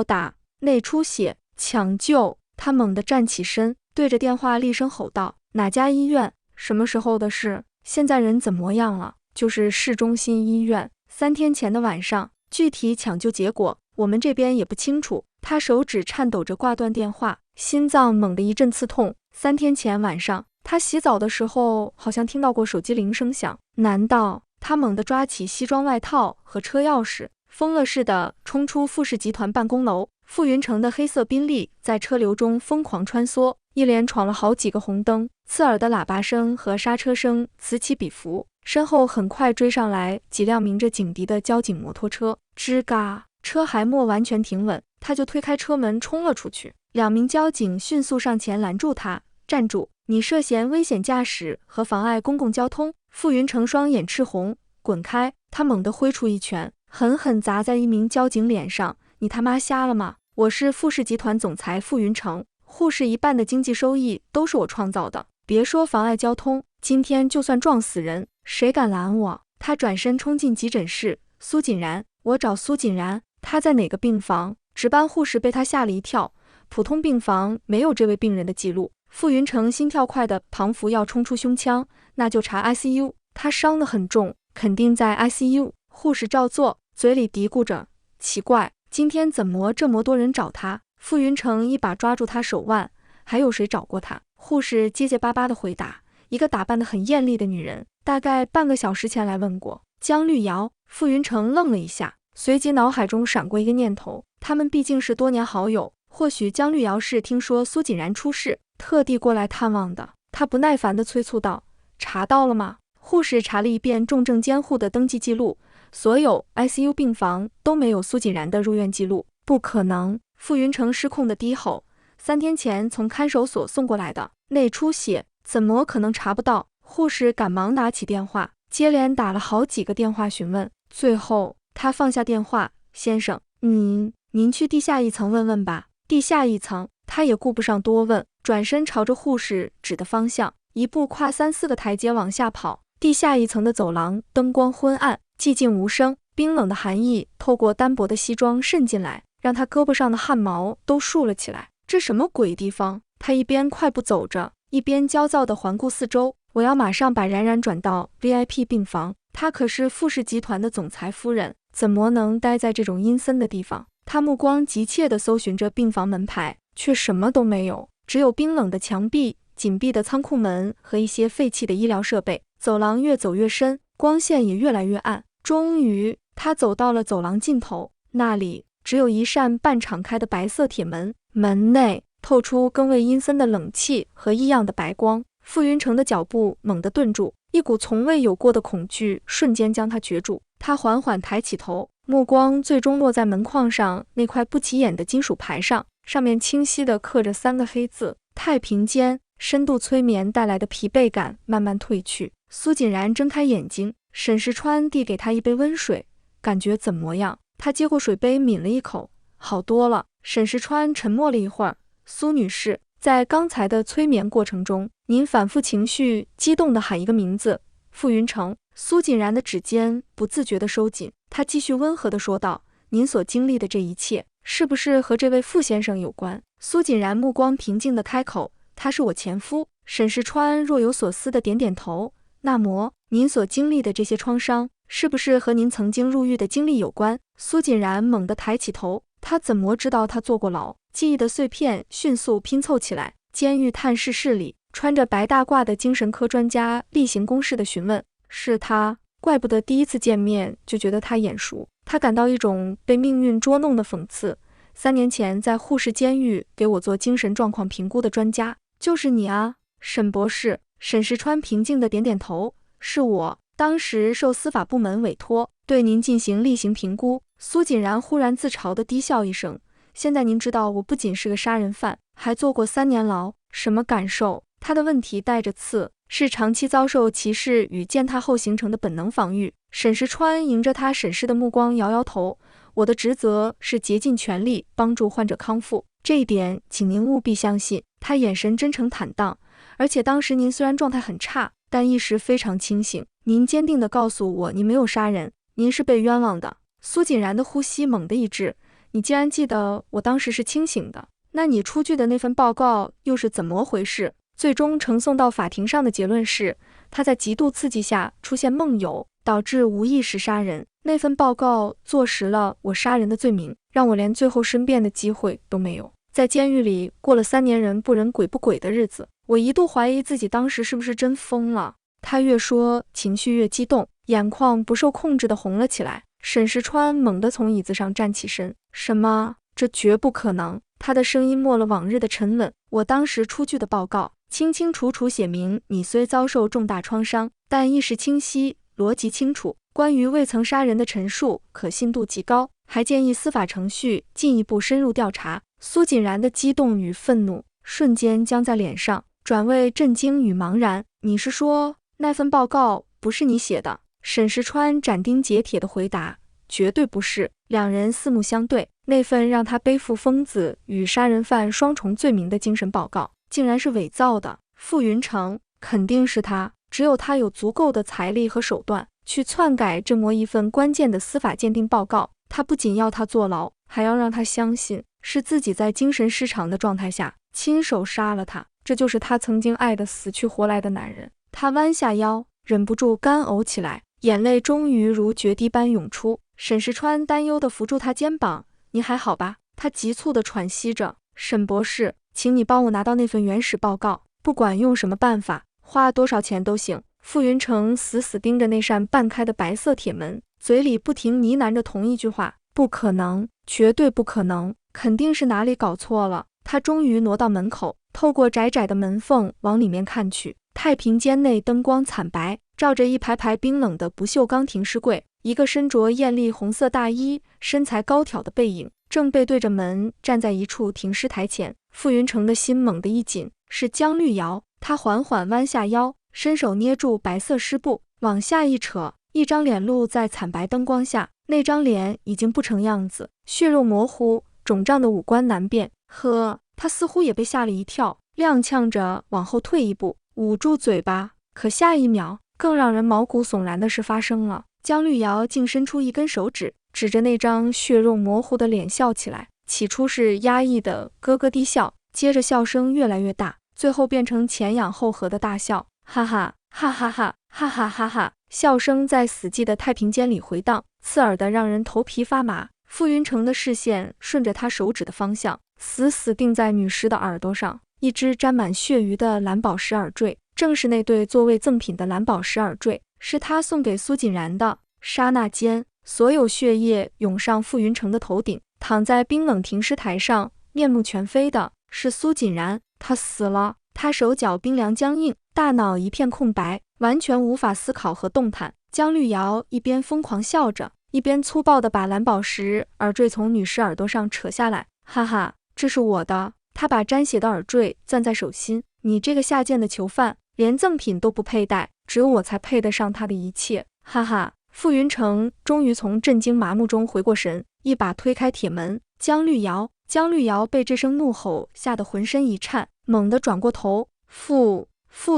打，内出血，抢救！他猛地站起身，对着电话厉声吼道：哪家医院？什么时候的事？现在人怎么样了？就是市中心医院，3天前的晚上，具体抢救结果我们这边也不清楚。他手指颤抖着挂断电话，心脏猛地一阵刺痛。3天前晚上，他洗澡的时候好像听到过手机铃声响，难道？他猛地抓起西装外套和车钥匙，疯了似的冲出富士集团办公楼。傅云成的黑色宾利在车流中疯狂穿梭，一连闯了好几个红灯，刺耳的喇叭声和刹车声此起彼伏。身后很快追上来几辆鸣着警笛的交警摩托车，吱嘎，车还没完全停稳，他就推开车门冲了出去。2名交警迅速上前拦住他，站住，你涉嫌危险驾驶和妨碍公共交通。傅云成双眼赤红，滚开！他猛地挥出一拳，狠狠砸在一名交警脸上。你他妈瞎了吗？我是富士集团总裁傅云成，护士一半的经济收益都是我创造的，别说妨碍交通，今天就算撞死人，谁敢拦我？他转身冲进急诊室，苏锦然，我找苏锦然，他在哪个病房？值班护士被他吓了一跳，普通病房没有这位病人的记录。傅云成心跳快的仿佛要冲出胸腔，那就查 ICU， 他伤得很重，肯定在 ICU。护士照做，嘴里嘀咕着，奇怪，今天怎么这么多人找他？傅云成一把抓住他手腕，还有谁找过他？护士结结巴巴的回答，一个打扮得很艳丽的女人，大概半个小时前来问过。江绿瑶。傅云成愣了一下，随即脑海中闪过一个念头，他们毕竟是多年好友，或许江绿瑶是听说苏锦然出事，特地过来探望的。他不耐烦地催促道，查到了吗？护士查了一遍重症监护的登记记录，所有 ICU 病房都没有苏锦然的入院记录。不可能！傅云成失控的低吼，3天前从看守所送过来的，内出血，怎么可能查不到？护士赶忙拿起电话，接连打了好几个电话询问，最后他放下电话，先生，您去地下1层问问吧。地下1层，他也顾不上多问，转身朝着护士指的方向，一步跨3、4个台阶往下跑。地下1层的走廊灯光昏暗，寂静无声，冰冷的寒意透过单薄的西装渗进来，让他胳膊上的汗毛都竖了起来。这什么鬼地方？他一边快步走着，一边焦躁地环顾四周。我要马上把冉冉转到 VIP 病房，她可是富士集团的总裁夫人，怎么能待在这种阴森的地方？他目光急切地搜寻着病房门牌，却什么都没有，只有冰冷的墙壁、紧闭的仓库门和一些废弃的医疗设备。走廊越走越深，光线也越来越暗。终于，他走到了走廊尽头，那里只有一扇半敞开的白色铁门，门内透出更为阴森的冷气和异样的白光。傅云成的脚步猛地顿住，一股从未有过的恐惧瞬间将他攫住。他缓缓抬起头，目光最终落在门框上那块不起眼的金属牌上，上面清晰地刻着3个黑字：太平间。深度催眠带来的疲惫感慢慢褪去，苏锦然睁开眼睛，沈石川递给他一杯温水，感觉怎么样？他接过水杯抿了一口，好多了。沈石川沉默了一会儿，苏女士，在刚才的催眠过程中，您反复情绪激动地喊一个名字，傅云成。苏锦然的指尖不自觉地收紧，他继续温和地说道，您所经历的这一切，是不是和这位傅先生有关？苏锦然目光平静地开口，他是我前夫。沈石川若有所思地点点头，那么您所经历的这些创伤，是不是和您曾经入狱的经历有关？苏锦然猛地抬起头，他怎么知道他坐过牢？记忆的碎片迅速拼凑起来。监狱探视室里，穿着白大褂的精神科专家例行公事地询问，是他，怪不得第一次见面就觉得他眼熟。他感到一种被命运捉弄的讽刺。3年前在护士监狱给我做精神状况评估的专家，就是你啊，沈博士。沈石川平静地点点头，是我，当时受司法部门委托，对您进行例行评估。苏锦然忽然自嘲地低笑一声，现在您知道我不仅是个杀人犯，还坐过3年牢，什么感受？他的问题带着刺，是长期遭受歧视与践踏后形成的本能防御。沈石川迎着他审视的目光摇摇头，我的职责是竭尽全力帮助患者康复，这一点请您务必相信。他眼神真诚坦荡，而且当时您虽然状态很差，但意识非常清醒。您坚定地告诉我您没有杀人，您是被冤枉的。苏锦然的呼吸猛地一滞，你既然记得我当时是清醒的，那你出具的那份报告又是怎么回事？最终呈送到法庭上的结论是，他在极度刺激下出现梦游，导致无意识杀人。那份报告坐实了我杀人的罪名，让我连最后申辩的机会都没有。在监狱里过了3年人不人鬼不鬼的日子，我一度怀疑自己当时是不是真疯了。他越说情绪越激动，眼眶不受控制地红了起来。沈石川猛地从椅子上站起身，什么？这绝不可能！他的声音没了往日的沉稳。我当时出具的报告清清楚楚写明，你虽遭受重大创伤，但意识清晰，逻辑清楚，关于未曾杀人的陈述可信度极高，还建议司法程序进一步深入调查。苏锦然的激动与愤怒瞬间僵在脸上，转为震惊与茫然。你是说那份报告不是你写的？沈石川斩钉截铁地回答，绝对不是。两人四目相对，那份让他背负疯子与杀人犯双重罪名的精神报告竟然是伪造的。傅云成，肯定是他，只有他有足够的财力和手段去篡改这么一份关键的司法鉴定报告。他不仅要他坐牢，还要让他相信是自己在精神失常的状态下亲手杀了他，这就是他曾经爱得死去活来的男人。他弯下腰，忍不住干呕起来，眼泪终于如决堤般涌出。沈石川担忧地扶住他肩膀，你还好吧？他急促地喘息着，沈博士，请你帮我拿到那份原始报告，不管用什么办法，花多少钱都行。傅云成死死盯着那扇半开的白色铁门，嘴里不停呢喃着同一句话，不可能，绝对不可能，肯定是哪里搞错了。他终于挪到门口，透过窄窄的门缝往里面看去。太平间内灯光惨白，照着一排排冰冷的不锈钢停尸柜，一个身着艳丽红色大衣、身材高挑的背影正背对着门站在一处停尸台前。傅云成的心猛地一紧，是江绿瑶。他缓缓弯下腰，伸手捏住白色湿布，往下一扯，一张脸露在惨白灯光下。那张脸已经不成样子，血肉模糊，肿胀的五官难辨。呵，他似乎也被吓了一跳，踉跄着往后退一步，捂住嘴巴。可下一秒，更让人毛骨悚然的事发生了。江绿瑶竟伸出一根手指，指着那张血肉模糊的脸笑起来。起初是压抑的咯咯低笑，接着笑声越来越大，最后变成前仰后合的大笑，哈哈哈哈哈哈哈哈哈！笑声在死寂的太平间里回荡，刺耳的让人头皮发麻。傅云成的视线顺着他手指的方向，死死定在女尸的耳朵上，一只沾满血鱼的蓝宝石耳坠，正是那对作为赠品的蓝宝石耳坠，是他送给苏锦然的。刹那间，所有血液涌上傅云成的头顶，躺在冰冷停尸台上，面目全非的是苏锦然，他死了。他手脚冰凉僵硬，大脑一片空白，完全无法思考和动弹。江绿瑶一边疯狂笑着，一边粗暴地把蓝宝石耳坠从女尸耳朵上扯下来，哈哈，这是我的。他把沾血的耳坠攥在手心，你这个下贱的囚犯，连赠品都不佩戴，只有我才配得上他的一切，哈哈。傅云成终于从震惊麻木中回过神，一把推开铁门。江绿瑶被这声怒吼吓得浑身一颤，猛地转过头，傅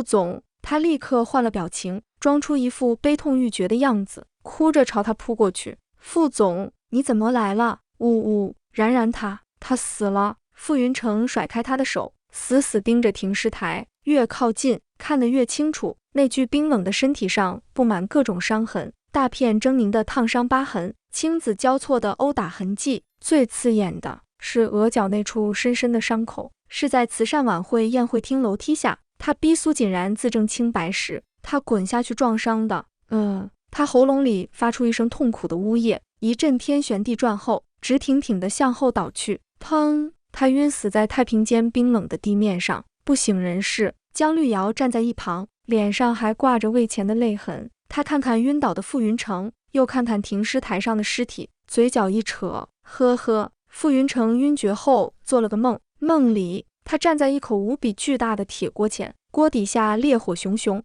总。他立刻换了表情，装出一副悲痛欲绝的样子，哭着朝他扑过去。傅总，你怎么来了？呜呜，然他死了。傅云成甩开他的手，死死盯着停尸台，越靠近看得越清楚，那具冰冷的身体上布满各种伤痕，大片狰狞的烫伤疤痕，青紫交错的殴打痕迹，最刺眼的是额角那处深深的伤口，是在慈善晚会宴会厅楼梯下，他逼苏锦然自证清白时，他滚下去撞伤的。他喉咙里发出一声痛苦的呜咽，一阵天旋地转后，直挺挺地向后倒去，砰！他晕死在太平间冰冷的地面上，不省人事。江绿瑶站在一旁，脸上还挂着未前的泪痕。他看看晕倒的傅云成，又看看停尸台上的尸体，嘴角一扯，呵呵。傅云成晕厥后做了个梦，梦里他站在一口无比巨大的铁锅前，锅底下烈火熊熊。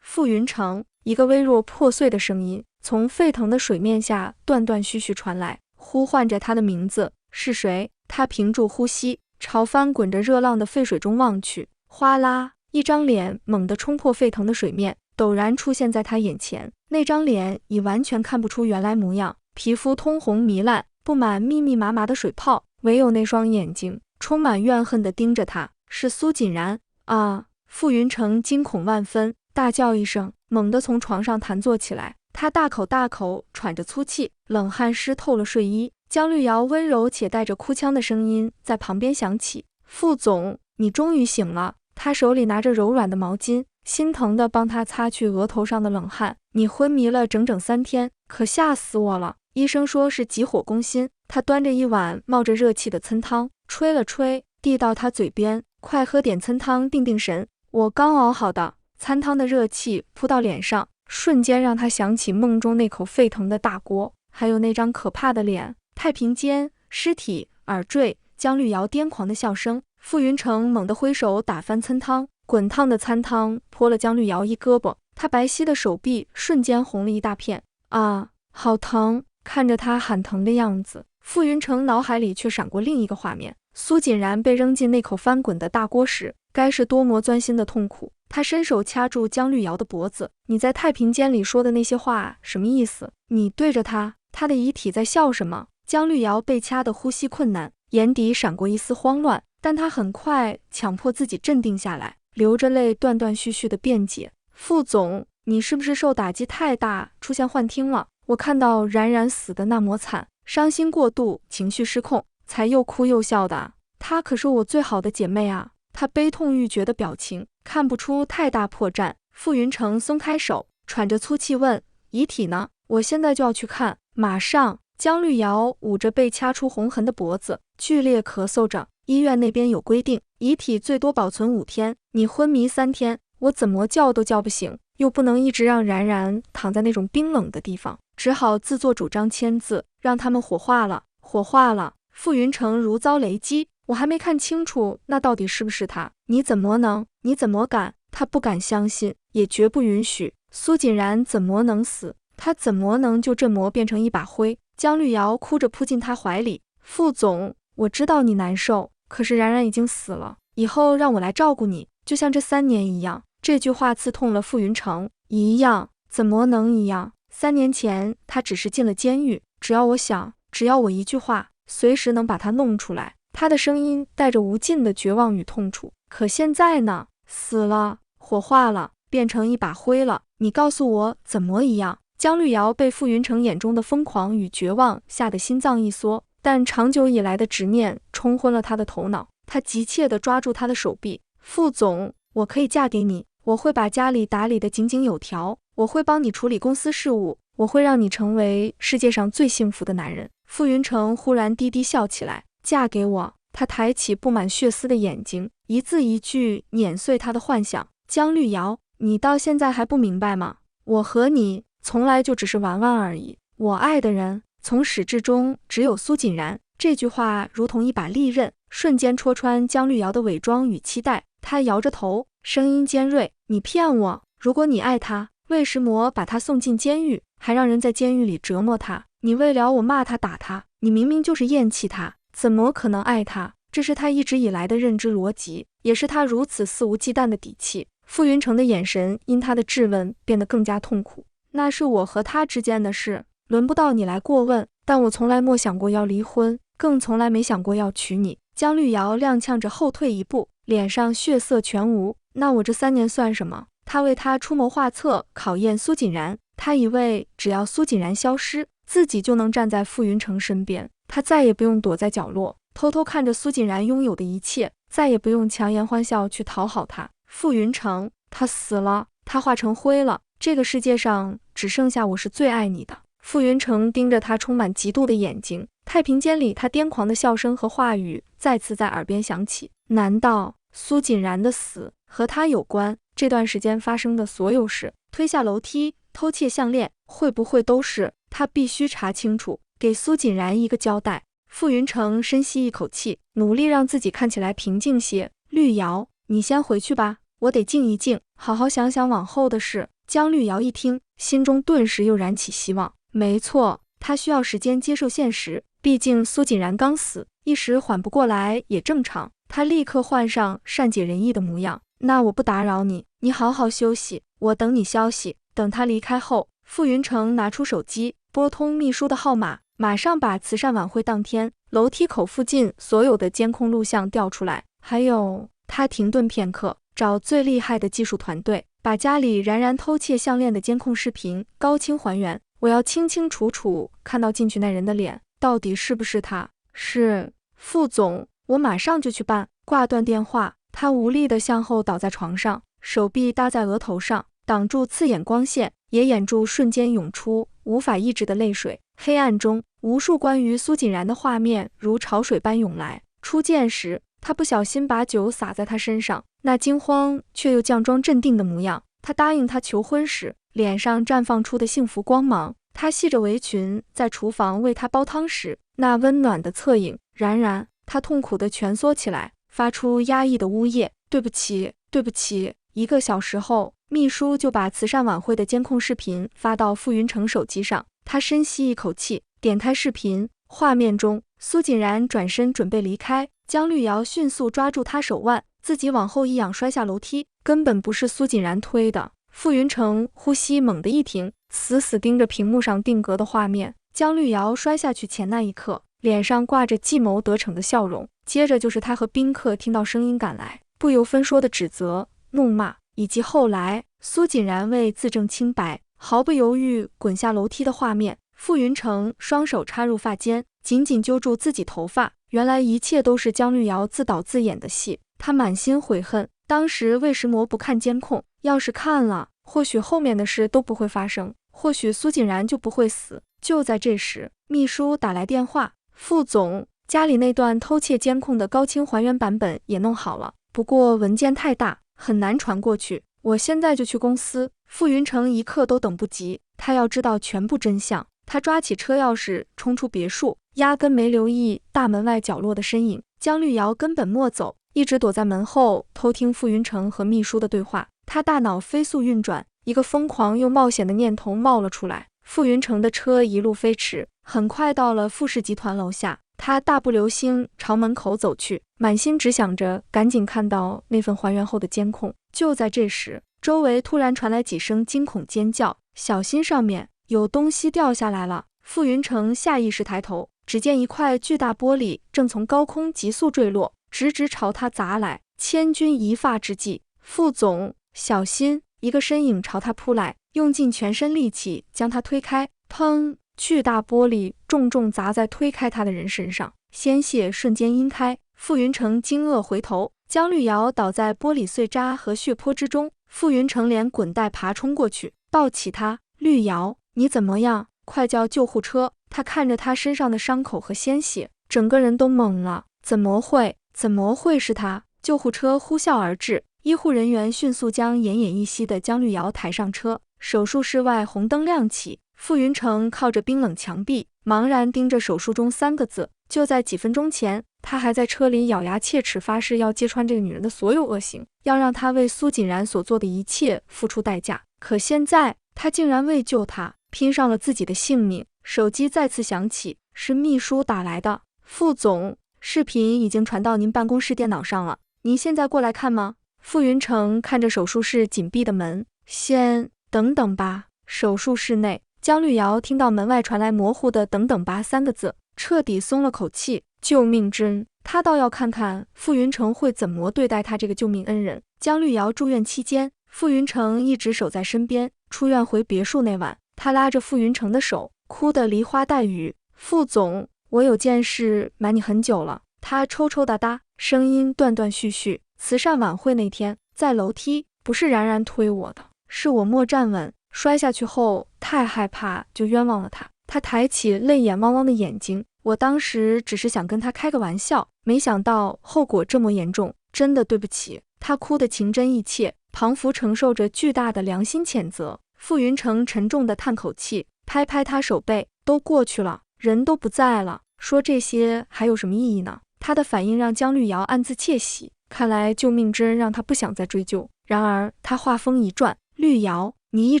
傅云成，一个微弱破碎的声音从沸腾的水面下断断续续传来，呼唤着他的名字。是谁？他屏住呼吸，朝翻滚着热浪的沸水中望去。哗啦，一张脸猛地冲破沸腾的水面，陡然出现在他眼前。那张脸已完全看不出原来模样，皮肤通红糜烂，布满密密麻麻的水泡，唯有那双眼睛充满怨恨地盯着他。是苏锦然啊！傅云成惊恐万分，大叫一声，猛地从床上弹坐起来。他大口大口喘着粗气，冷汗湿透了睡衣。江绿瑶温柔且带着哭腔的声音在旁边响起：“傅总，你终于醒了。”他手里拿着柔软的毛巾，心疼地帮他擦去额头上的冷汗。你昏迷了整整3天，可吓死我了。医生说是急火攻心。他端着一碗冒着热气的参汤，吹了吹，递到他嘴边：“快喝点参汤定定神。”我刚熬好的。参汤的热气扑到脸上，瞬间让他想起梦中那口沸腾的大锅，还有那张可怕的脸。太平间，尸体，耳坠，江绿瑶癫狂的笑声。傅云成猛地挥手打翻参汤，滚烫的参汤泼了江绿瑶一胳膊，他白皙的手臂瞬间红了一大片。啊，好疼！看着他喊疼的样子，傅云成脑海里却闪过另一个画面：苏锦然被扔进那口翻滚的大锅时，该是多么钻心的痛苦。他伸手掐住江绿瑶的脖子：“你在太平间里说的那些话什么意思？你对着他的遗体在笑什么？”江绿瑶被掐得呼吸困难，眼底闪过一丝慌乱，但他很快强迫自己镇定下来，流着泪断断续续地辩解：“傅总，你是不是受打击太大，出现幻听了？我看到冉冉死的那么惨，伤心过度，情绪失控，才又哭又笑的。她可是我最好的姐妹啊！”他悲痛欲绝的表情看不出太大破绽。傅云成松开手，喘着粗气问：“遗体呢？我现在就要去看。”马上。江绿瑶捂着被掐出红痕的脖子，剧烈咳嗽着：“医院那边有规定，遗体最多保存5天，你昏迷3天，我怎么叫都叫不醒，又不能一直让冉冉躺在那种冰冷的地方，只好自作主张签字，让他们火化了。”火化了！傅云成如遭雷击：“我还没看清楚，那到底是不是他？你怎么能？你怎么敢？”他不敢相信，也绝不允许。苏锦然怎么能死？他怎么能就这么变成一把灰？江绿瑶哭着扑进他怀里：“傅总，我知道你难受，可是冉冉已经死了，以后让我来照顾你，就像这3年一样。”这句话刺痛了傅云成。一样？怎么能一样？3年前他只是进了监狱，只要我想，只要我一句话，随时能把他弄出来。他的声音带着无尽的绝望与痛楚。可现在呢？死了，火化了，变成一把灰了。你告诉我怎么一样？江绿瑶被傅云成眼中的疯狂与绝望吓得心脏一缩，但长久以来的执念冲昏了他的头脑。他急切地抓住他的手臂：“傅总，我可以嫁给你，我会把家里打理得井井有条，我会帮你处理公司事务，我会让你成为世界上最幸福的男人。”傅云成忽然低低笑起来：“嫁给我？”他抬起布满血丝的眼睛，一字一句碾碎他的幻想：“江绿瑶，你到现在还不明白吗？我和你从来就只是玩玩而已，我爱的人从始至终只有苏锦然。”这句话如同一把利刃，瞬间戳穿江绿瑶的伪装与期待。她摇着头，声音尖锐：“你骗我！如果你爱他，为什么把他送进监狱，还让人在监狱里折磨他？你为了我骂他打他，你明明就是厌弃他，怎么可能爱他？”这是他一直以来的认知逻辑，也是他如此肆无忌惮的底气。傅云成的眼神因他的质问变得更加痛苦。那是我和他之间的事，轮不到你来过问。但我从来没想过要离婚，更从来没想过要娶你。江绿瑶踉跄着后退一步，脸上血色全无。那我这3年算什么？他为他出谋划策，考验苏锦然。他以为只要苏锦然消失，自己就能站在傅云成身边，他再也不用躲在角落，偷偷看着苏锦然拥有的一切，再也不用强颜欢笑去讨好他。傅云成，他死了，他化成灰了，这个世界上只剩下我是最爱你的。傅云成盯着他充满嫉妒的眼睛，太平间里他癫狂的笑声和话语再次在耳边响起。难道苏锦然的死和他有关？这段时间发生的所有事，推下楼梯，偷窃项链，会不会都是？他必须查清楚，给苏锦然一个交代。傅云成深吸一口气，努力让自己看起来平静些。绿瑶，你先回去吧，我得静一静，好好想想往后的事。江绿瑶一听，心中顿时又燃起希望。没错，他需要时间接受现实，毕竟苏锦然刚死，一时缓不过来也正常。他立刻换上善解人意的模样。那我不打扰你，你好好休息，我等你消息。等他离开后，傅云成拿出手机，拨通秘书的号码，马上把慈善晚会当天楼梯口附近所有的监控录像调出来。还有，他停顿片刻，找最厉害的技术团队，把家里冉冉偷窃项链的监控视频高清还原。我要清清楚楚看到进去那人的脸，到底是不是他？是，副总，我马上就去办。挂断电话，他无力地向后倒在床上，手臂搭在额头上，挡住刺眼光线，也掩住瞬间涌出无法抑制的泪水。黑暗中，无数关于苏锦然的画面如潮水般涌来。初见时，他不小心把酒洒在他身上，那惊慌却又佯装镇定的模样。他答应他求婚时，脸上绽放出的幸福光芒。他系着围裙在厨房为他煲汤时，那温暖的侧影。然，他痛苦地蜷缩起来，发出压抑的呜咽。对不起，对不起。1个小时后，秘书就把慈善晚会的监控视频发到傅云成手机上。他深吸一口气，点开视频，画面中苏锦然转身准备离开，江绿瑶迅速抓住他手腕，自己往后一仰摔下楼梯。根本不是苏锦然推的。傅云成呼吸猛地一停，死死盯着屏幕上定格的画面。江绿瑶摔下去前那一刻，脸上挂着计谋得逞的笑容，接着就是他和宾客听到声音赶来，不由分说的指责、怒骂，以及后来苏锦然为自证清白毫不犹豫滚下楼梯的画面。傅云成双手插入发间，紧紧揪住自己头发。原来一切都是江绿瑶自导自演的戏。他满心悔恨，当时为什么不看监控？要是看了，或许后面的事都不会发生，或许苏锦然就不会死。就在这时，秘书打来电话：副总，家里那段偷窃监控的高清还原版本也弄好了，不过文件太大，很难传过去。我现在就去公司。傅云成一刻都等不及，他要知道全部真相。他抓起车钥匙冲出别墅，压根没留意大门外角落的身影。江绿瑶根本没走，一直躲在门后偷听傅云成和秘书的对话。他大脑飞速运转，一个疯狂又冒险的念头冒了出来。傅云成的车一路飞驰，很快到了傅氏集团楼下。他大步流星朝门口走去，满心只想着赶紧看到那份还原后的监控。就在这时，周围突然传来几声惊恐尖叫：小心上面有东西掉下来了！傅云成下意识抬头，只见一块巨大玻璃正从高空急速坠落，直直朝他砸来。千钧一发之际，傅总，小心！一个身影朝他扑来，用尽全身力气将他推开。砰！巨大玻璃重重砸在推开他的人身上，鲜血瞬间晕开。傅云成惊愕回头，江绿瑶倒在玻璃碎渣和血泊之中。傅云成连滚带爬冲过去，抱起他：绿瑶，你怎么样？快叫救护车！他看着他身上的伤口和鲜血，整个人都懵了。怎么会是他？救护车呼啸而至，医护人员迅速将奄奄一息的江绿瑶抬上车。手术室外红灯亮起，傅云成靠着冰冷墙壁，茫然盯着手术中3个字。就在几分钟前，他还在车里咬牙切齿发誓要揭穿这个女人的所有恶行，要让她为苏锦然所做的一切付出代价。可现在，他竟然为救她拼上了自己的性命。手机再次响起，是秘书打来的：傅总，视频已经传到您办公室电脑上了，您现在过来看吗？傅云成看着手术室紧闭的门，先等等吧。手术室内，江绿瑶听到门外传来模糊的等等吧3个字，彻底松了口气。救命之恩，他倒要看看傅云成会怎么对待他这个救命恩人。江绿瑶住院期间，傅云成一直守在身边。出院回别墅那晚，他拉着傅云成的手，哭得梨花带雨。傅总，我有件事瞒你很久了。他抽抽搭搭，声音断断续续。慈善晚会那天，在楼梯，不是然然推我的，是我没站稳，摔下去后太害怕，就冤枉了他。他抬起泪眼汪汪的眼睛，我当时只是想跟他开个玩笑，没想到后果这么严重，真的对不起。他哭得情真意切，庞福承受着巨大的良心谴责。傅云成沉重地叹口气，拍拍他手背，都过去了，人都不在了，说这些还有什么意义呢？他的反应让江绿瑶暗自窃喜，看来救命之恩让他不想再追究。然而他话锋一转：绿瑶，你一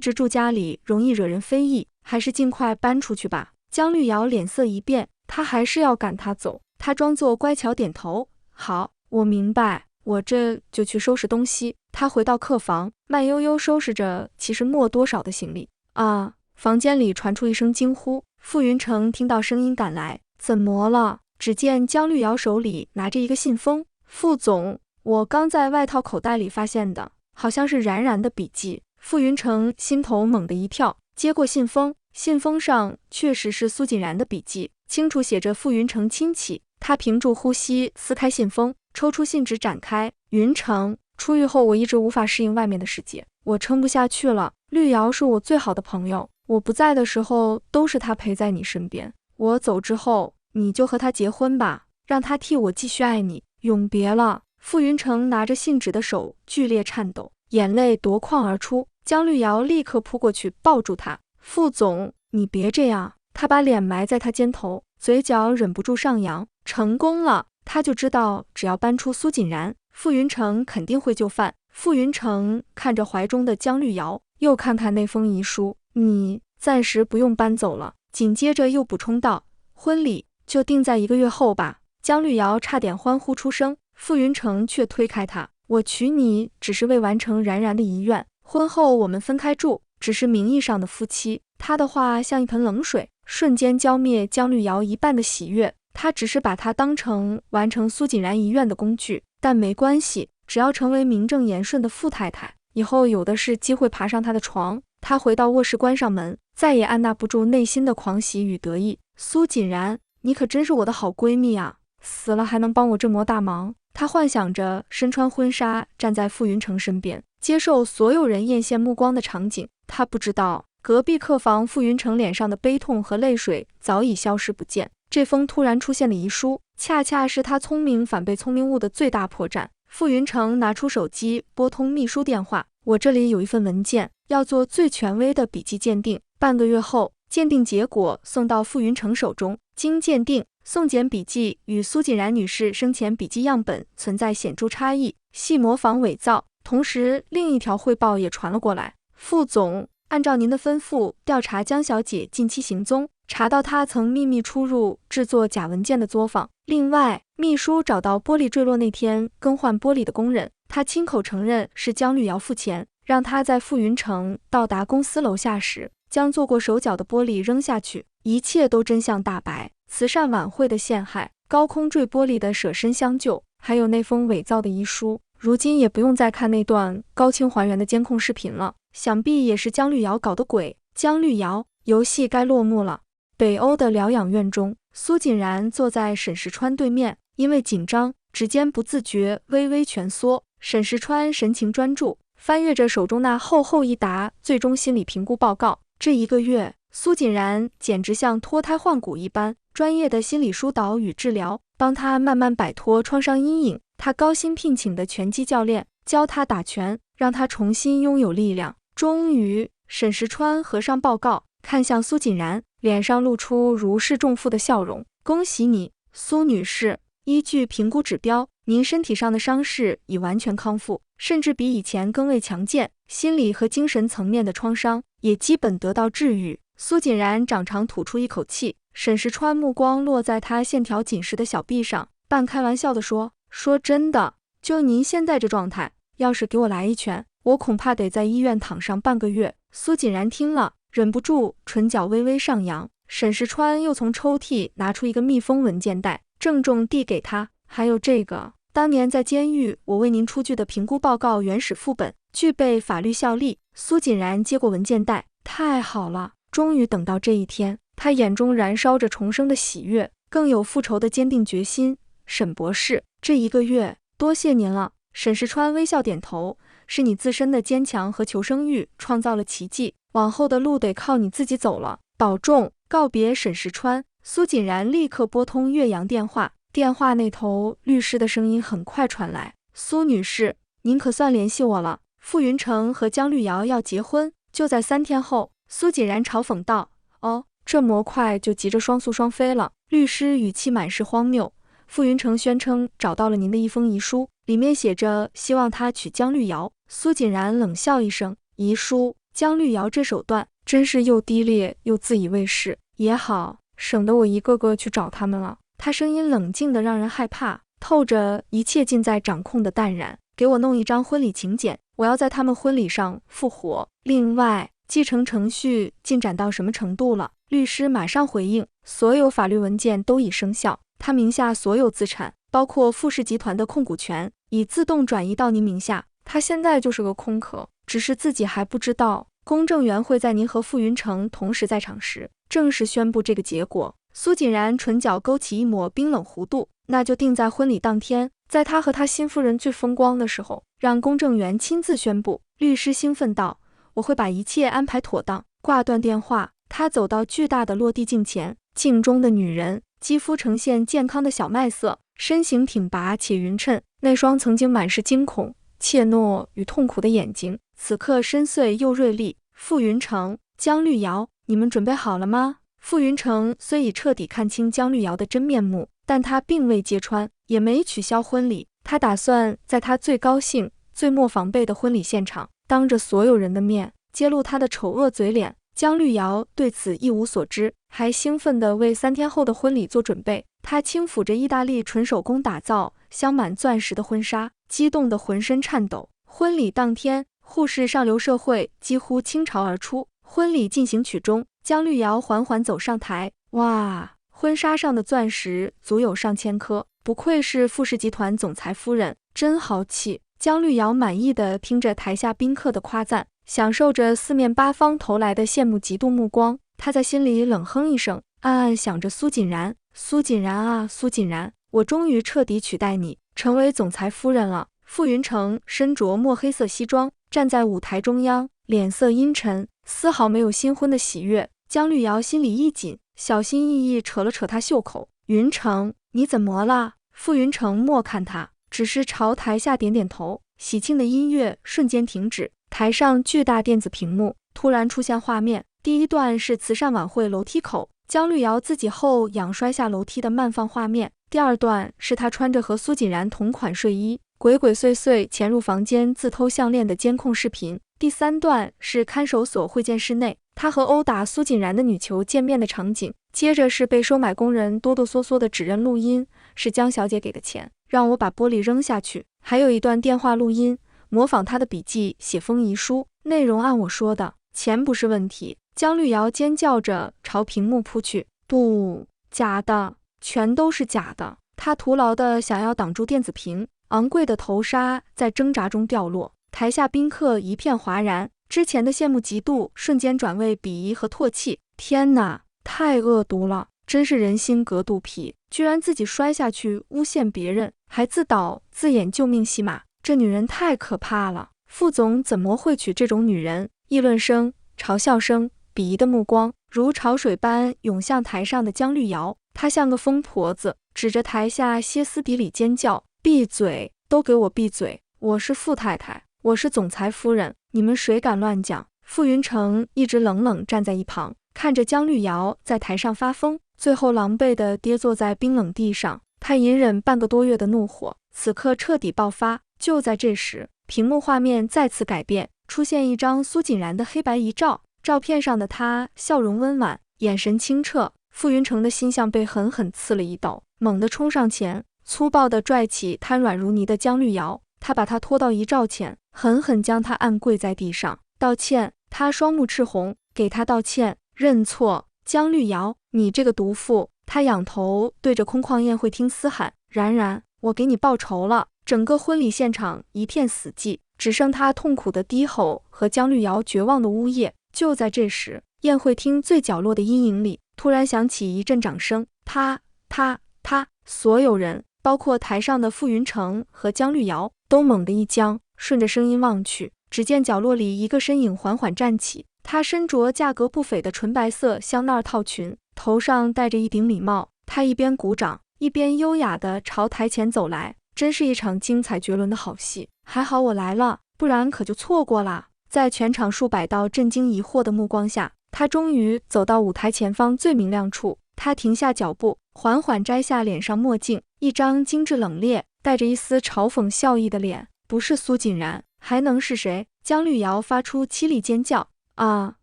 直住家里容易惹人非议，还是尽快搬出去吧。江绿瑶脸色一变，他还是要赶他走。他装作乖巧点头，好，我明白，我这就去收拾东西。他回到客房，慢悠悠收拾着其实没多少的行李。啊！房间里传出一声惊呼，傅云成听到声音赶来，怎么了？只见江绿瑶手里拿着一个信封，傅总，我刚在外套口袋里发现的，好像是冉冉的笔记。傅云成心头猛地一跳，接过信封，信封上确实是苏锦然的笔记，清楚写着傅云成亲戚。他屏住呼吸，撕开信封，抽出信纸展开。云成，出狱后我一直无法适应外面的世界，我撑不下去了。绿瑶是我最好的朋友，我不在的时候都是他陪在你身边，我走之后你就和他结婚吧，让他替我继续爱你，永别了。傅云成拿着信纸的手剧烈颤抖，眼泪夺眶而出。江绿瑶立刻扑过去抱住他，傅总，你别这样。他把脸埋在他肩头，嘴角忍不住上扬。成功了，他就知道只要搬出苏锦然，傅云成肯定会就范。傅云成看着怀中的江绿瑶，又看看那封遗书，你暂时不用搬走了。紧接着又补充道，婚礼就定在1个月后吧。江绿瑶差点欢呼出声，傅云成却推开他，我娶你只是为完成冉冉的遗愿，婚后我们分开住，只是名义上的夫妻。他的话像一盆冷水，瞬间浇灭江绿瑶一半的喜悦。他只是把他当成完成苏锦然遗愿的工具，但没关系，只要成为名正言顺的傅太太，以后有的是机会爬上他的床。他回到卧室，关上门，再也按捺不住内心的狂喜与得意。苏锦然，你可真是我的好闺蜜啊，死了还能帮我这么大忙。他幻想着身穿婚纱站在傅云成身边，接受所有人艳羡目光的场景。他不知道隔壁客房傅云成脸上的悲痛和泪水早已消失不见。这封突然出现的遗书，恰恰是他聪明反被聪明误的最大破绽。傅云成拿出手机拨通秘书电话，我这里有一份文件，要做最权威的笔迹鉴定，半个月后鉴定结果送到傅云成手中。经鉴定，宋简笔记与苏锦然女士生前笔记样本存在显著差异，系模仿伪造。同时另一条汇报也传了过来，傅总，按照您的吩咐调查江小姐近期行踪，查到她曾秘密出入制作假文件的作坊。另外，秘书找到玻璃坠落那天更换玻璃的工人，他亲口承认是江绿瑶付钱，让他在傅云成到达公司楼下时，将做过手脚的玻璃扔下去。一切都真相大白，慈善晚会的陷害，高空坠玻璃的舍身相救，还有那封伪造的遗书。如今也不用再看那段高清还原的监控视频了，想必也是江绿瑶搞的鬼。江绿瑶，游戏该落幕了。北欧的疗养院中，苏锦然坐在沈石川对面，因为紧张，指尖不自觉微微蜷缩。沈石川神情专注，翻阅着手中那厚厚一沓最终心理评估报告。这1个月，苏锦然简直像脱胎换骨一般，专业的心理疏导与治疗，帮他慢慢摆脱创伤阴影。他高薪聘请的拳击教练教他打拳，让他重新拥有力量。终于，沈石川合上报告，看向苏锦然，脸上露出如释重负的笑容。恭喜你，苏女士，依据评估指标，您身体上的伤势已完全康复，甚至比以前更为强健，心理和精神层面的创伤也基本得到治愈。苏锦然长长吐出一口气，沈石川目光落在他线条紧实的小臂上，半开玩笑地说，说真的，就您现在这状态，要是给我来一拳，我恐怕得在医院躺上半个月。苏锦然听了，忍不住唇角微微上扬。沈石川又从抽屉拿出一个密封文件袋，郑重递给他，还有这个，当年在监狱我为您出具的评估报告原始副本，具备法律效力。苏锦然接过文件袋，太好了，终于等到这一天。他眼中燃烧着重生的喜悦，更有复仇的坚定决心。沈博士，这1个月多谢您了。沈石川微笑点头，是你自身的坚强和求生欲创造了奇迹，往后的路得靠你自己走了，保重。告别沈石川，苏锦然立刻拨通岳阳电话，电话那头律师的声音很快传来，苏女士，您可算联系我了，傅云成和江绿瑶要结婚，就在3天后。苏锦然嘲讽道，哦，这么快就急着双宿双飞了。律师语气满是荒谬，傅云成宣称找到了您的一封遗书，里面写着希望他娶江绿瑶。苏锦然冷笑一声，遗书，姜绿瑶这手段真是又低劣又自以为是。也好，省得我一个个去找他们了。他声音冷静的让人害怕，透着一切尽在掌控的淡然。给我弄一张婚礼请柬，我要在他们婚礼上复活。另外，继承程序进展到什么程度了？律师马上回应，所有法律文件都已生效，他名下所有资产，包括富士集团的控股权，已自动转移到您名下。他现在就是个空壳，只是自己还不知道。公证员会在您和傅云成同时在场时，正式宣布这个结果。苏锦然唇角勾起一抹冰冷弧度，那就定在婚礼当天，在他和他新夫人最风光的时候，让公证员亲自宣布。律师兴奋道，我会把一切安排妥当。挂断电话，他走到巨大的落地镜前，镜中的女人肌肤呈现健康的小麦色，身形挺拔且匀称，那双曾经满是惊恐、怯懦与痛苦的眼睛，此刻深邃又锐利。傅云成、姜绿瑶，你们准备好了吗？傅云成虽已彻底看清姜绿瑶的真面目，但他并未揭穿，也没取消婚礼。他打算在他最高兴、最莫防备的婚礼现场，当着所有人的面揭露他的丑恶嘴脸。姜绿瑶对此一无所知，还兴奋地为3天后的婚礼做准备。他轻抚着意大利纯手工打造、镶满钻石的婚纱，激动得浑身颤抖。婚礼当天，沪市上流社会几乎倾巢而出。婚礼进行曲中，姜绿瑶缓缓走上台。哇，婚纱上的钻石足有上千颗，不愧是富士集团总裁夫人，真豪气。姜绿瑶满意地听着台下宾客的夸赞，享受着四面八方投来的羡慕嫉妒目光。她在心里冷哼一声，暗暗想着苏锦然，苏锦然啊，苏锦然，我终于彻底取代你，成为总裁夫人了。傅云成身着墨黑色西装，站在舞台中央，脸色阴沉，丝毫没有新婚的喜悦。姜绿瑶心里一紧，小心翼翼扯了扯他袖口。云成，你怎么了？傅云成默看他，只是朝台下点点头。喜庆的音乐瞬间停止，台上巨大电子屏幕突然出现画面。第一段是慈善晚会楼梯口，姜绿瑶自己后仰摔下楼梯的慢放画面。第二段是他穿着和苏锦然同款睡衣，鬼鬼祟祟潜入房间自偷项链的监控视频。第三段是看守所会见室内，他和殴打苏锦然的女囚见面的场景。接着是被收买工人哆哆嗦嗦的指认录音，是姜小姐给的钱，让我把玻璃扔下去。还有一段电话录音，模仿他的笔记写封遗书，内容按我说的，钱不是问题。姜绿瑶尖叫着朝屏幕扑去，不，假的，全都是假的。他徒劳的想要挡住电子屏，昂贵的头纱在挣扎中掉落，台下宾客一片哗然，之前的羡慕嫉妒瞬间转为鄙夷和唾弃。天哪，太恶毒了，真是人心隔肚皮，居然自己摔下去诬陷别人，还自导自演救命戏码，这女人太可怕了。副总怎么会娶这种女人？议论声、嘲笑声、鄙夷的目光如潮水般涌向台上的姜绿瑶，她像个疯婆子，指着台下歇斯底里尖叫，闭嘴，都给我闭嘴，我是傅太太，我是总裁夫人，你们谁敢乱讲？傅云成一直冷冷站在一旁，看着姜绿瑶在台上发疯，最后狼狈地跌坐在冰冷地上。他隐忍半个多月的怒火，此刻彻底爆发。就在这时，屏幕画面再次改变，出现一张苏锦然的黑白遗照，照片上的他笑容温婉，眼神清澈。傅云成的心像被狠狠刺了一刀，猛地冲上前，粗暴地拽起瘫软如泥的姜绿瑶，他把她拖到遗照前，狠狠将她按跪在地上，道歉。他双目赤红，给她道歉，认错。姜绿瑶，你这个毒妇！他仰头对着空旷宴会厅嘶喊，然然，我给你报仇了。整个婚礼现场一片死寂，只剩他痛苦的低吼和姜绿瑶绝望的呜咽。就在这时，宴会厅最角落的阴影里突然响起一阵掌声，啪啪啪，所有人，包括台上的傅云成和姜绿瑶，都猛地一僵，顺着声音望去，只见角落里一个身影缓缓站起，她身着价格不菲的纯白色香奈儿套裙，头上戴着一顶礼帽。她一边鼓掌，一边优雅地朝台前走来，真是一场精彩绝伦的好戏。还好我来了，不然可就错过啦。在全场数百道震惊疑惑的目光下，她终于走到舞台前方最明亮处。她停下脚步，缓缓摘下脸上墨镜，一张精致冷冽，带着一丝嘲讽笑意的脸。不是苏锦然，还能是谁？姜绿瑶发出凄厉尖叫，啊，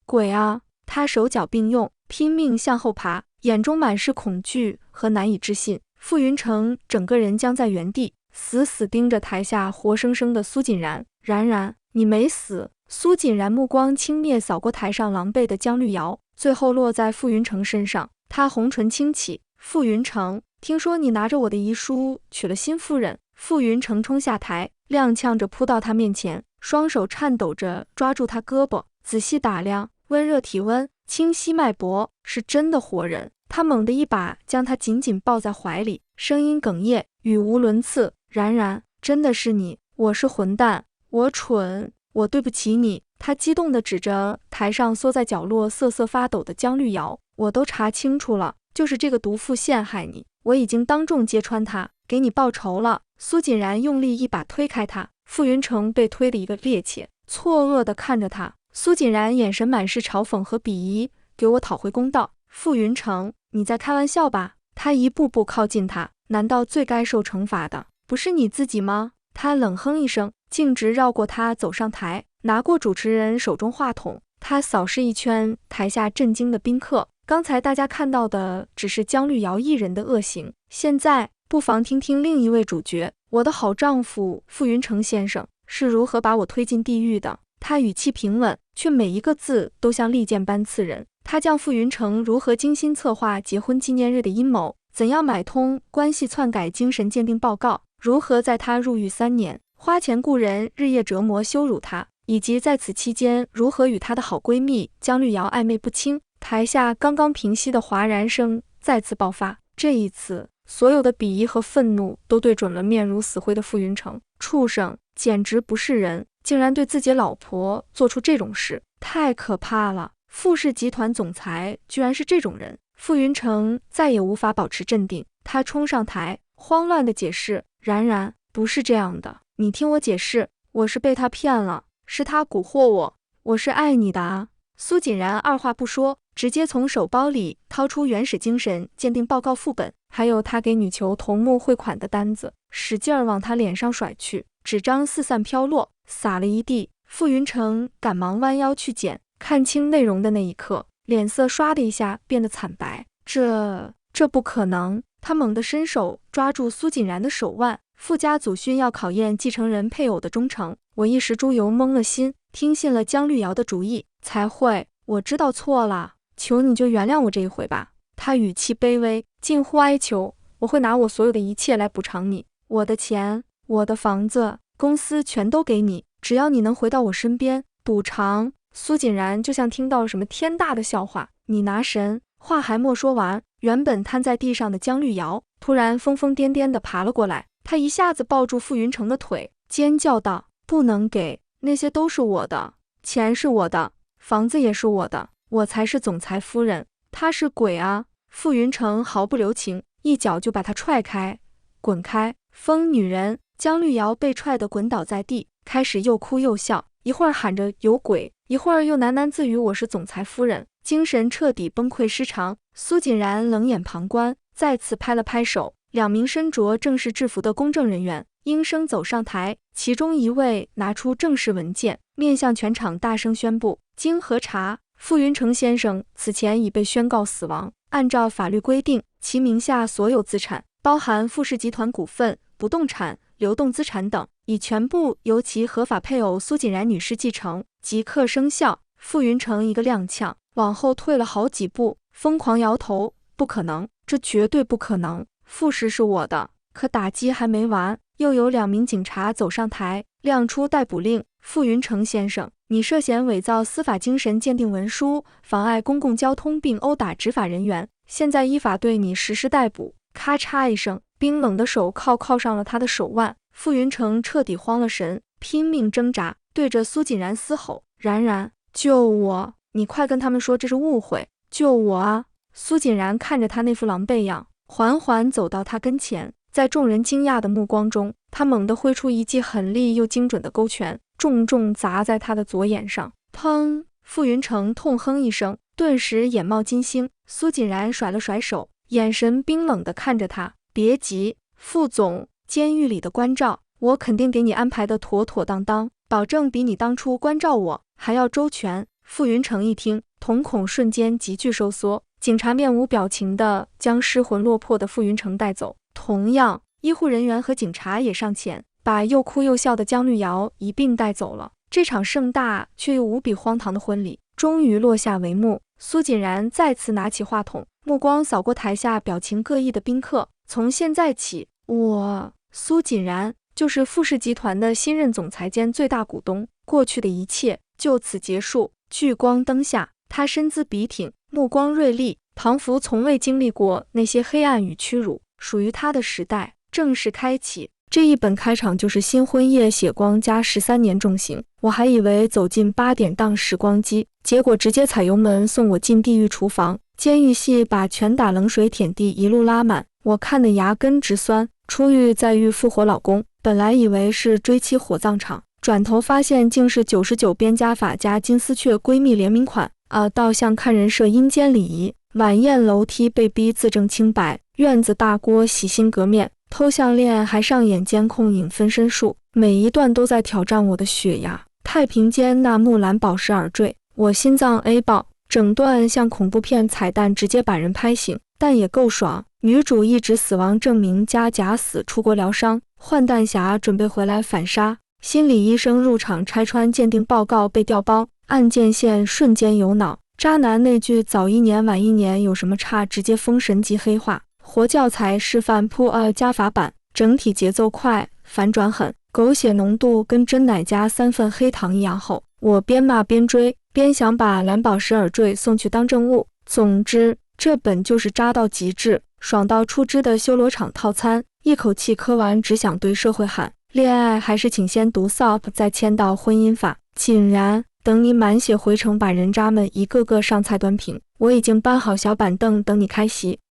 鬼啊！他手脚并用，拼命向后爬，眼中满是恐惧和难以置信。傅云成整个人僵在原地，死死盯着台下活生生的苏锦然。然然，你没死！苏锦然目光轻蔑扫过台上狼狈的江绿瑶，最后落在傅云成身上。他红唇轻启，傅云成，听说你拿着我的遗书娶了新夫人。傅云成冲下台，踉跄着扑到他面前，双手颤抖着抓住他胳膊，仔细打量，温热体温，清晰脉搏，是真的活人。他猛地一把将他紧紧抱在怀里，声音哽咽，语无伦次：然然，真的是你，我是混蛋，我蠢，我对不起你。他激动地指着台上缩在角落瑟瑟发抖的江绿瑶，我都查清楚了，就是这个毒妇陷害你，我已经当众揭穿他，给你报仇了。苏锦然用力一把推开他，傅云成被推得一个趔趄，错愕地看着他。苏锦然眼神满是嘲讽和鄙夷，给我讨回公道。傅云成，你在开玩笑吧？他一步步靠近他，难道最该受惩罚的不是你自己吗？他冷哼一声，径直绕过他走上台，拿过主持人手中话筒。他扫视一圈台下震惊的宾客，刚才大家看到的只是江绿瑶一人的恶行，现在不妨听听另一位主角，我的好丈夫傅云成先生是如何把我推进地狱的。他语气平稳，却每一个字都像利剑般刺人。他将傅云成如何精心策划结婚纪念日的阴谋，怎样买通关系篡改精神鉴定报告，如何在他入狱3年，花钱雇人日夜折磨羞辱他，以及在此期间如何与他的好闺蜜江绿瑶暧昧不清。台下刚刚平息的哗然声再次爆发，这一次所有的鄙夷和愤怒都对准了面如死灰的傅云成。畜生，简直不是人，竟然对自己老婆做出这种事，太可怕了。傅氏集团总裁居然是这种人。傅云成再也无法保持镇定，他冲上台，慌乱地解释：然然，不是这样的，你听我解释，我是被他骗了，是他蛊惑我，我是爱你的啊。苏锦然二话不说，直接从手包里掏出原始精神鉴定报告副本，还有他给女囚头目汇款的单子，使劲儿往他脸上甩去，纸张四散飘落，洒了一地。傅云成赶忙弯腰去捡，看清内容的那一刻，脸色唰的一下变得惨白。这不可能！他猛地伸手抓住苏锦然的手腕。傅家祖训要考验继承人配偶的忠诚，我一时猪油蒙了心，听信了江绿瑶的主意，才会。我知道错了，求你就原谅我这一回吧。他语气卑微，近乎哀求，我会拿我所有的一切来补偿你，我的钱，我的房子，公司全都给你，只要你能回到我身边。补偿？苏锦然就像听到了什么天大的笑话，你拿神？话还没说完，原本瘫在地上的江绿瑶突然疯疯癫癫地爬了过来，他一下子抱住傅云成的腿，尖叫道：不能给，那些都是我的，钱是我的，房子也是我的，我才是总裁夫人，他是鬼啊！傅云成毫不留情，一脚就把他踹开，滚开，疯女人！江绿瑶被踹得滚倒在地，开始又哭又笑，一会儿喊着有鬼，一会儿又喃喃自语我是总裁夫人，精神彻底崩溃失常。苏锦然冷眼旁观，再次拍了拍手，两名身着正式制服的公证人员应声走上台，其中一位拿出正式文件，面向全场大声宣布：经核查，傅云成先生此前已被宣告死亡，按照法律规定，其名下所有资产，包含傅氏集团股份、不动产、流动资产等，已全部由其合法配偶苏锦然女士继承，即刻生效。傅云成一个踉跄，往后退了好几步，疯狂摇头：不可能，这绝对不可能，傅氏是我的。可打击还没完，又有2名警察走上台，亮出逮捕令：傅云成先生，你涉嫌伪造司法精神鉴定文书，妨碍公共交通并殴打执法人员，现在依法对你实施逮捕。咔嚓一声，冰冷的手铐上了他的手腕，傅云成彻底慌了神，拼命挣扎，对着苏锦然嘶吼：然然，救我！你快跟他们说这是误会，救我啊！苏锦然看着他那副狼狈样，缓缓走到他跟前，在众人惊讶的目光中，他猛地挥出一记狠厉又精准的勾拳，重重砸在他的左眼上。砰！傅云成痛哼一声，顿时眼冒金星。苏锦然甩了甩手，眼神冰冷地看着他：别急，傅总，监狱里的关照，我肯定给你安排的妥妥当当，保证比你当初关照我还要周全。傅云成一听，瞳孔瞬间急剧收缩。警察面无表情地将失魂落魄的傅云成带走。同样，医护人员和警察也上前，把又哭又笑的江绿瑶一并带走了。这场盛大却又无比荒唐的婚礼终于落下帷幕。苏锦然再次拿起话筒，目光扫过台下表情各异的宾客。从现在起，我苏锦然就是傅氏集团的新任总裁兼最大股东，过去的一切就此结束。聚光灯下，他身姿笔挺，目光锐利，仿佛从未经历过那些黑暗与屈辱，属于他的时代正式开启。这一本开场就是新婚夜血光加13年重刑，我还以为走进8点档时光机，结果直接踩油门送我进地狱厨房。监狱戏把拳打冷水舔地一路拉满，我看得牙根直酸。出狱再遇复活老公，本来以为是追妻火葬场，转头发现竟是99边家法加金丝雀闺蜜联名款。倒像看人设阴间礼仪，晚宴楼梯被逼自证清白，院子大锅洗心革面，偷项链还上演监控影分身术，每一段都在挑战我的血压。太平间那木兰宝石耳坠，我心脏 A 爆，整段像恐怖片彩蛋直接把人拍醒，但也够爽。女主一纸死亡证明加假死出国疗伤，换弹侠准备回来反杀，心理医生入场拆穿鉴定报告被调包，案件线瞬间有脑。渣男那句早1年晚1年有什么差直接封神级黑化，活教材示范铺加法版，整体节奏快，反转狠，狗血浓度跟真奶加3份黑糖一样厚。我边骂边追，边想把蓝宝石耳坠送去当证物。总之，这本就是渣到极致，爽到出汁的修罗场套餐，一口气磕完只想对社会喊，恋爱还是请先读 SOP 再签到婚姻法。竟然等你满血回城把人渣们一个个上菜端平，我已经搬好小板凳等你开席。